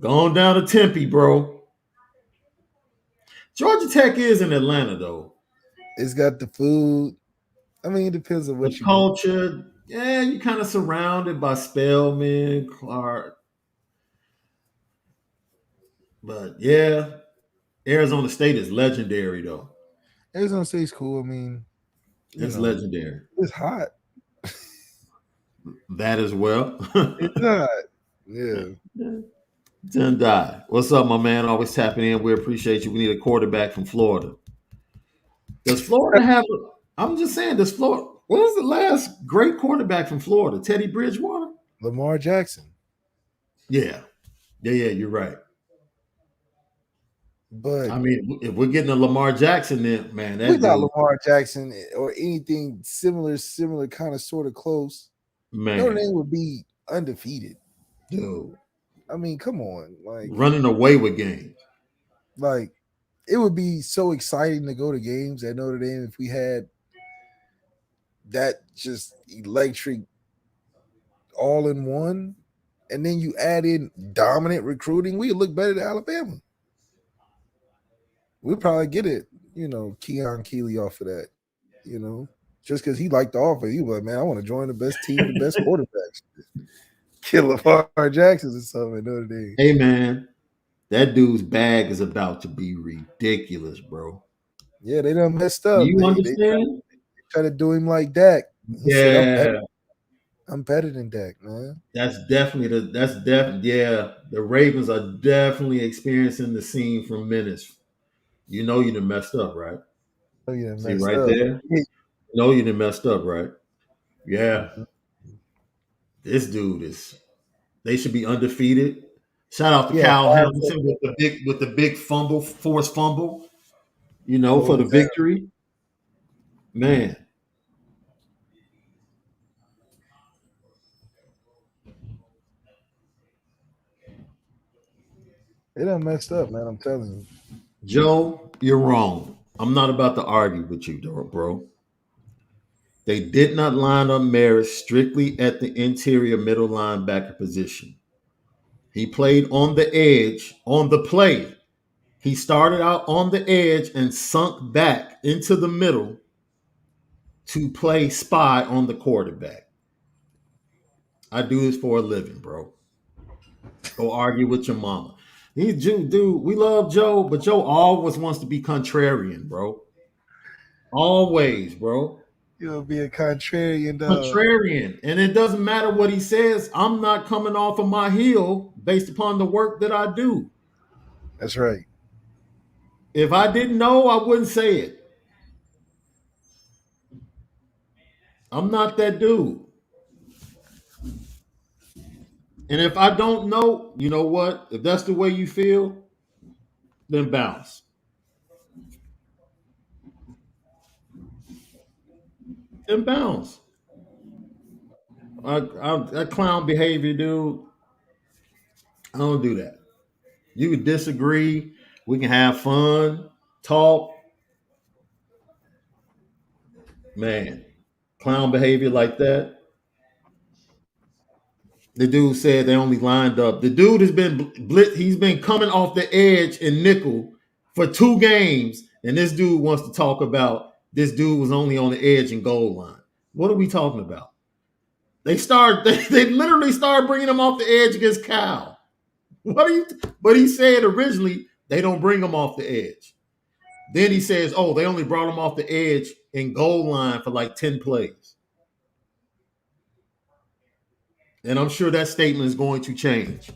going down to Tempe, bro. Georgia Tech is in Atlanta though. It's got the food. I mean, it depends on The what you want. culture, yeah, you kind of surrounded by Spelman, Clark, but yeah, Arizona State is legendary though. Arizona State's cool. I mean, It's legendary. it's hot. That as well. It's hot. Yeah. Didn't die. What's up, my man? Always tapping in. We appreciate you. We need a quarterback from Florida. Does Florida have? I'm just saying. Does Florida? What was the last great quarterback from Florida? Teddy Bridgewater. Lamar Jackson. Yeah, yeah. You're right. But I mean, if we're getting a Lamar Jackson, then man, we that got dude, Lamar Jackson or anything similar, kind of sort of close. Notre man, Dame would be undefeated. dude, I mean, come on. running away with games. Like it would be so exciting to go to games at Notre Dame if we had that just electric all in one. And then you add in dominant recruiting, we look better than Alabama. We'd probably get it, Keon Keeley off of that, just because he liked the offer. He was like, man, I want to join the best team, the best quarterbacks. Kill Lamar Jackson or something at Notre Dame. Hey, man, that dude's bag is about to be ridiculous, bro. Yeah, they done messed Do up. you They understand? try to do him like Dak. He said, Yeah, I'm better than Dak, man. yeah. The Ravens are definitely experiencing the scene from Menace. You know you done messed up, right? Oh, yeah, See messed right up. there? You know you done messed up, right? Yeah. Mhm. This dude is they should be undefeated. Shout out to Yeah, Kyle 5 Hamilton with the big fumble, forced fumble, for close the down. victory. Man, They done messed up, man. I'm telling you. Joe, you're wrong. I'm not about to argue with you, bro. They did not line up Maris strictly at the interior middle linebacker position. He played on the edge on the play. He started out on the edge and sunk back into the middle to play spy on the quarterback. I do this for a living, bro. Go argue with your mama. He's dude. We love Joe, but Joe always wants to be contrarian, bro. Always, bro. You'll be a contrarian, dog. Contrarian. And it doesn't matter what he says. I'm not coming off of my heel based upon the work that I do. That's right. If I didn't know, I wouldn't say it. I'm not that dude. And if I don't know, you know what? If that's the way you feel, then bounce. Then bounce. That clown behavior, dude, I don't do that. You can disagree. We can have fun, talk. Man, clown behavior like that. The dude said they only lined up. The dude has been blitz. He's been coming off the edge in nickel for 2 games, and this dude wants to talk about this dude was only on the edge and goal line. What are we talking about? They literally started bringing him off the edge against Cal. What are you? But he said originally they don't bring him off the edge. Then he says, "Oh, they only brought him off the edge and goal line for like 10 plays." And I'm sure that statement is going to change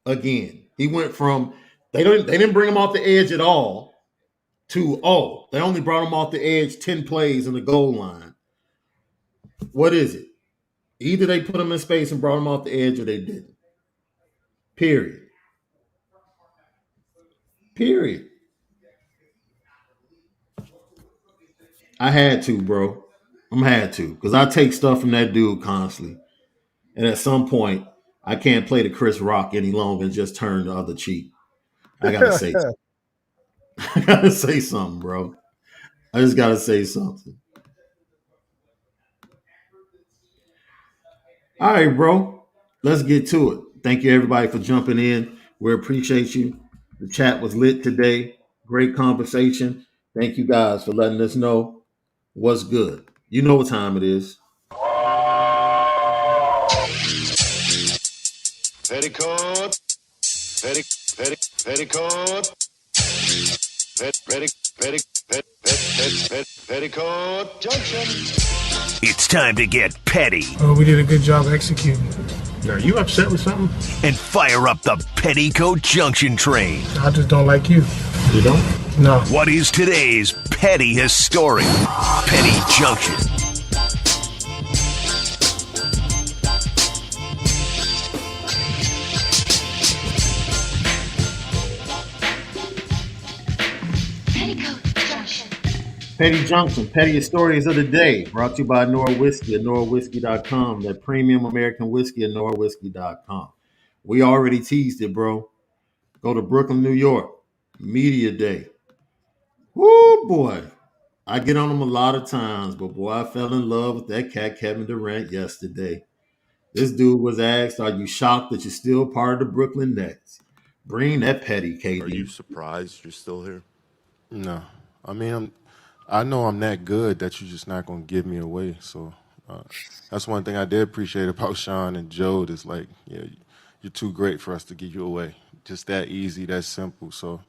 again. He went from they didn't bring him off the edge at all to they only brought him off the edge 10 plays in the goal line. What is it? Either they put him in space and brought him off the edge or they didn't. Period. Period. I had to, bro. I'm had to because I take stuff from that dude constantly. And at some point, I can't play the Chris Rock any longer and just turn the other cheek. I gotta say, I gotta say something, bro. I just gotta say something. All right, bro. Let's get to it. Thank you, everybody, for jumping in. We appreciate you. The chat was lit today. Great conversation. Thank you guys for letting us know what's good. You know what time it is. Petticoat, petticoat, petticoat junction. It's time to get petty. Oh, we did a good job executing. Are you upset with something? And fire up the Petticoat Junction train. I just don't like you. You don't? No. What is today's petty history? Petty Junction. Petty Junction, pettiest stories of the day, brought to you by Onora Whisky at NoraWhisky.com, that premium American whiskey at NoraWhisky.com. We already teased it, bro. Go to Brooklyn, New York, Media Day. Woo, boy. I get on them a lot of times, but boy, I fell in love with that cat Kevin Durant yesterday. This dude was asked, "Are you shocked that you're still part of the Brooklyn Nets?" Bring that petty, KD. Are you surprised you're still here? No, I mean I know I'm that good that you're just not gonna give me away. So that's one thing I did appreciate about Shaun and Joe. Is like, yeah, you're too great for us to give you away. Just that easy, that simple. So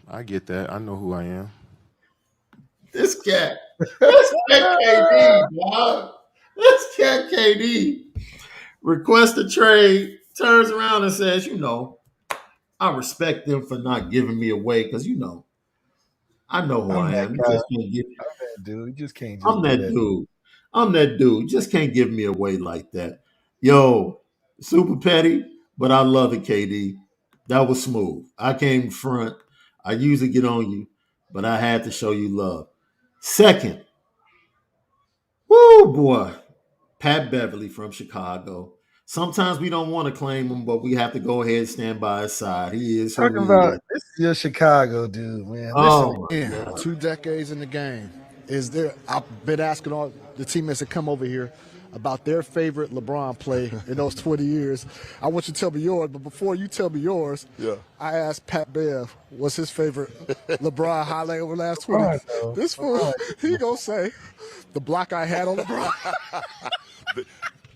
I get that. I know who I am. This cat KD, dog. This cat KD requests a trade, turns around and says, I respect them for not giving me away because, I know who I am. You just can't give me. I'm that dude. You just can't. I'm that dude. I'm that dude. You just can't give me away like that. Yo, super petty, but I love it, KD. That was smooth. I came front. I usually get on you, but I had to show you love. Second, woo, boy, Pat Beverly from Chicago. Sometimes we don't want to claim him, but we have to go ahead and stand by his side. He is who Talking about this is your Chicago dude, man. Oh, Yeah, 2 decades in the game. I've been asking all the teammates that come over here about their favorite LeBron play in those 20 years. I want you to tell me yours, but before you tell me yours, I asked Pat Bev what's his favorite LeBron highlight over the last 20. This fool, he gonna say the block I had on LeBron.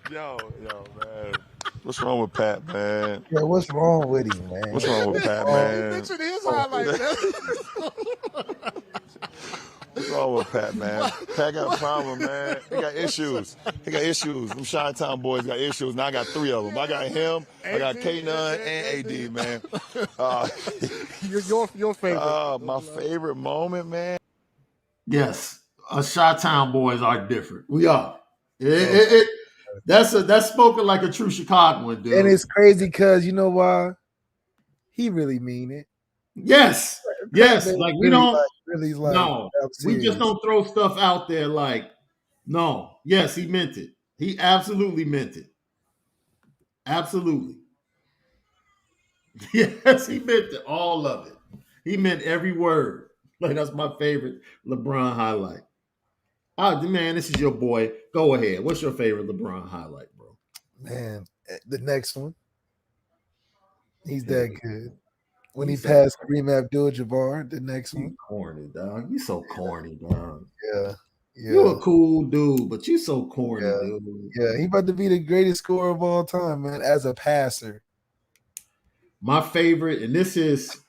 Yo, man. What's wrong with Pat, man? Yeah, what's wrong with him, man? What's wrong with Pat, man? Mention his highlight. What's wrong with Pat, man? Pat got a problem, man. He got issues. Them Chi-Town boys got issues. Now I got 3 of them. I got him, I got K-Nunn, and AD, man. Your favorite. My favorite moment, man. yes. Us Chi-Town boys are different. We are. That's spoken like a true Chicagoan, dude. And it's crazy because you know why? He really mean it. Yes. Like we don't really like no. We just don't throw stuff out there like no. Yes, he meant it. He absolutely meant it. Absolutely. Yes, he meant it. All of it. He meant every word. Like that's my favorite LeBron highlight. Man, this is your boy. Go ahead. What's your favorite LeBron highlight, bro? Man, the next one. He's that good. When he passed Kareem Abdul-Jabbar, the next one. Corny, dog. You so corny, dog. Yeah. You a cool dude, but you so corny, dude. Yeah, he about to be the greatest scorer of all time, man, as a passer. My favorite, and this is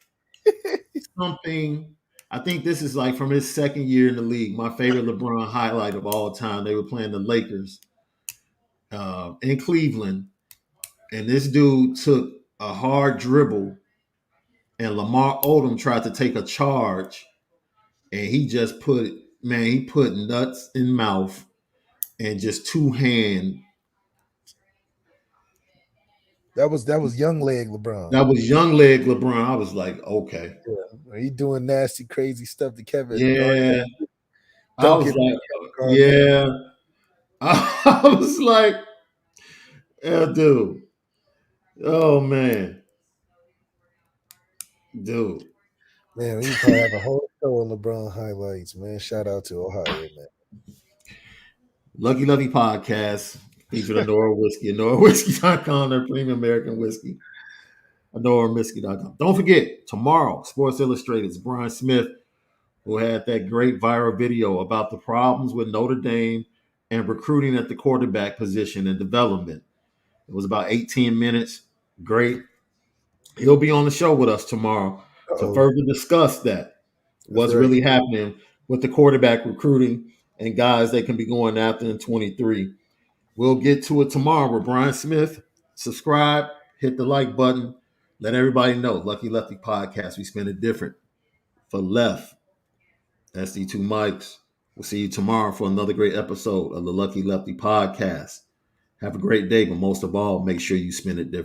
something I think this is like from his second year in the league. My favorite LeBron highlight of all time. They were playing the Lakers in Cleveland, and this dude took a hard dribble, and Lamar Odom tried to take a charge, and he just he put nuts in mouth and just two hand. That was young leg LeBron. That was young leg LeBron. I was like, okay. Yeah. He doing nasty, crazy stuff to Kevin. Yeah. I Don't was get like, yeah. I was like, yeah, dude. Oh, man. Dude. Man, we probably have a whole show on LeBron highlights, man. Shout out to Ohio, man. Lucky Lovey Podcast featuring Onora Whisky. OnoraWhiskey.com, their premium American whiskey. OnoraWhiskey.com. Don't forget, tomorrow, Sports Illustrated's Brian Smith, who had that great viral video about the problems with Notre Dame and recruiting at the quarterback position and development. It was about 18 minutes. Great. He'll be on the show with us tomorrow to further discuss that. What's really happening with the quarterback recruiting and guys they can be going after in 23. We'll get to it tomorrow with Brian Smith. Subscribe, hit the like button. Let everybody know. Lucky Lefty Podcast. We spin it different. For Left, that's the two mics. We'll see you tomorrow for another great episode of the Lucky Lefty Podcast. Have a great day, but most of all, make sure you spin it different.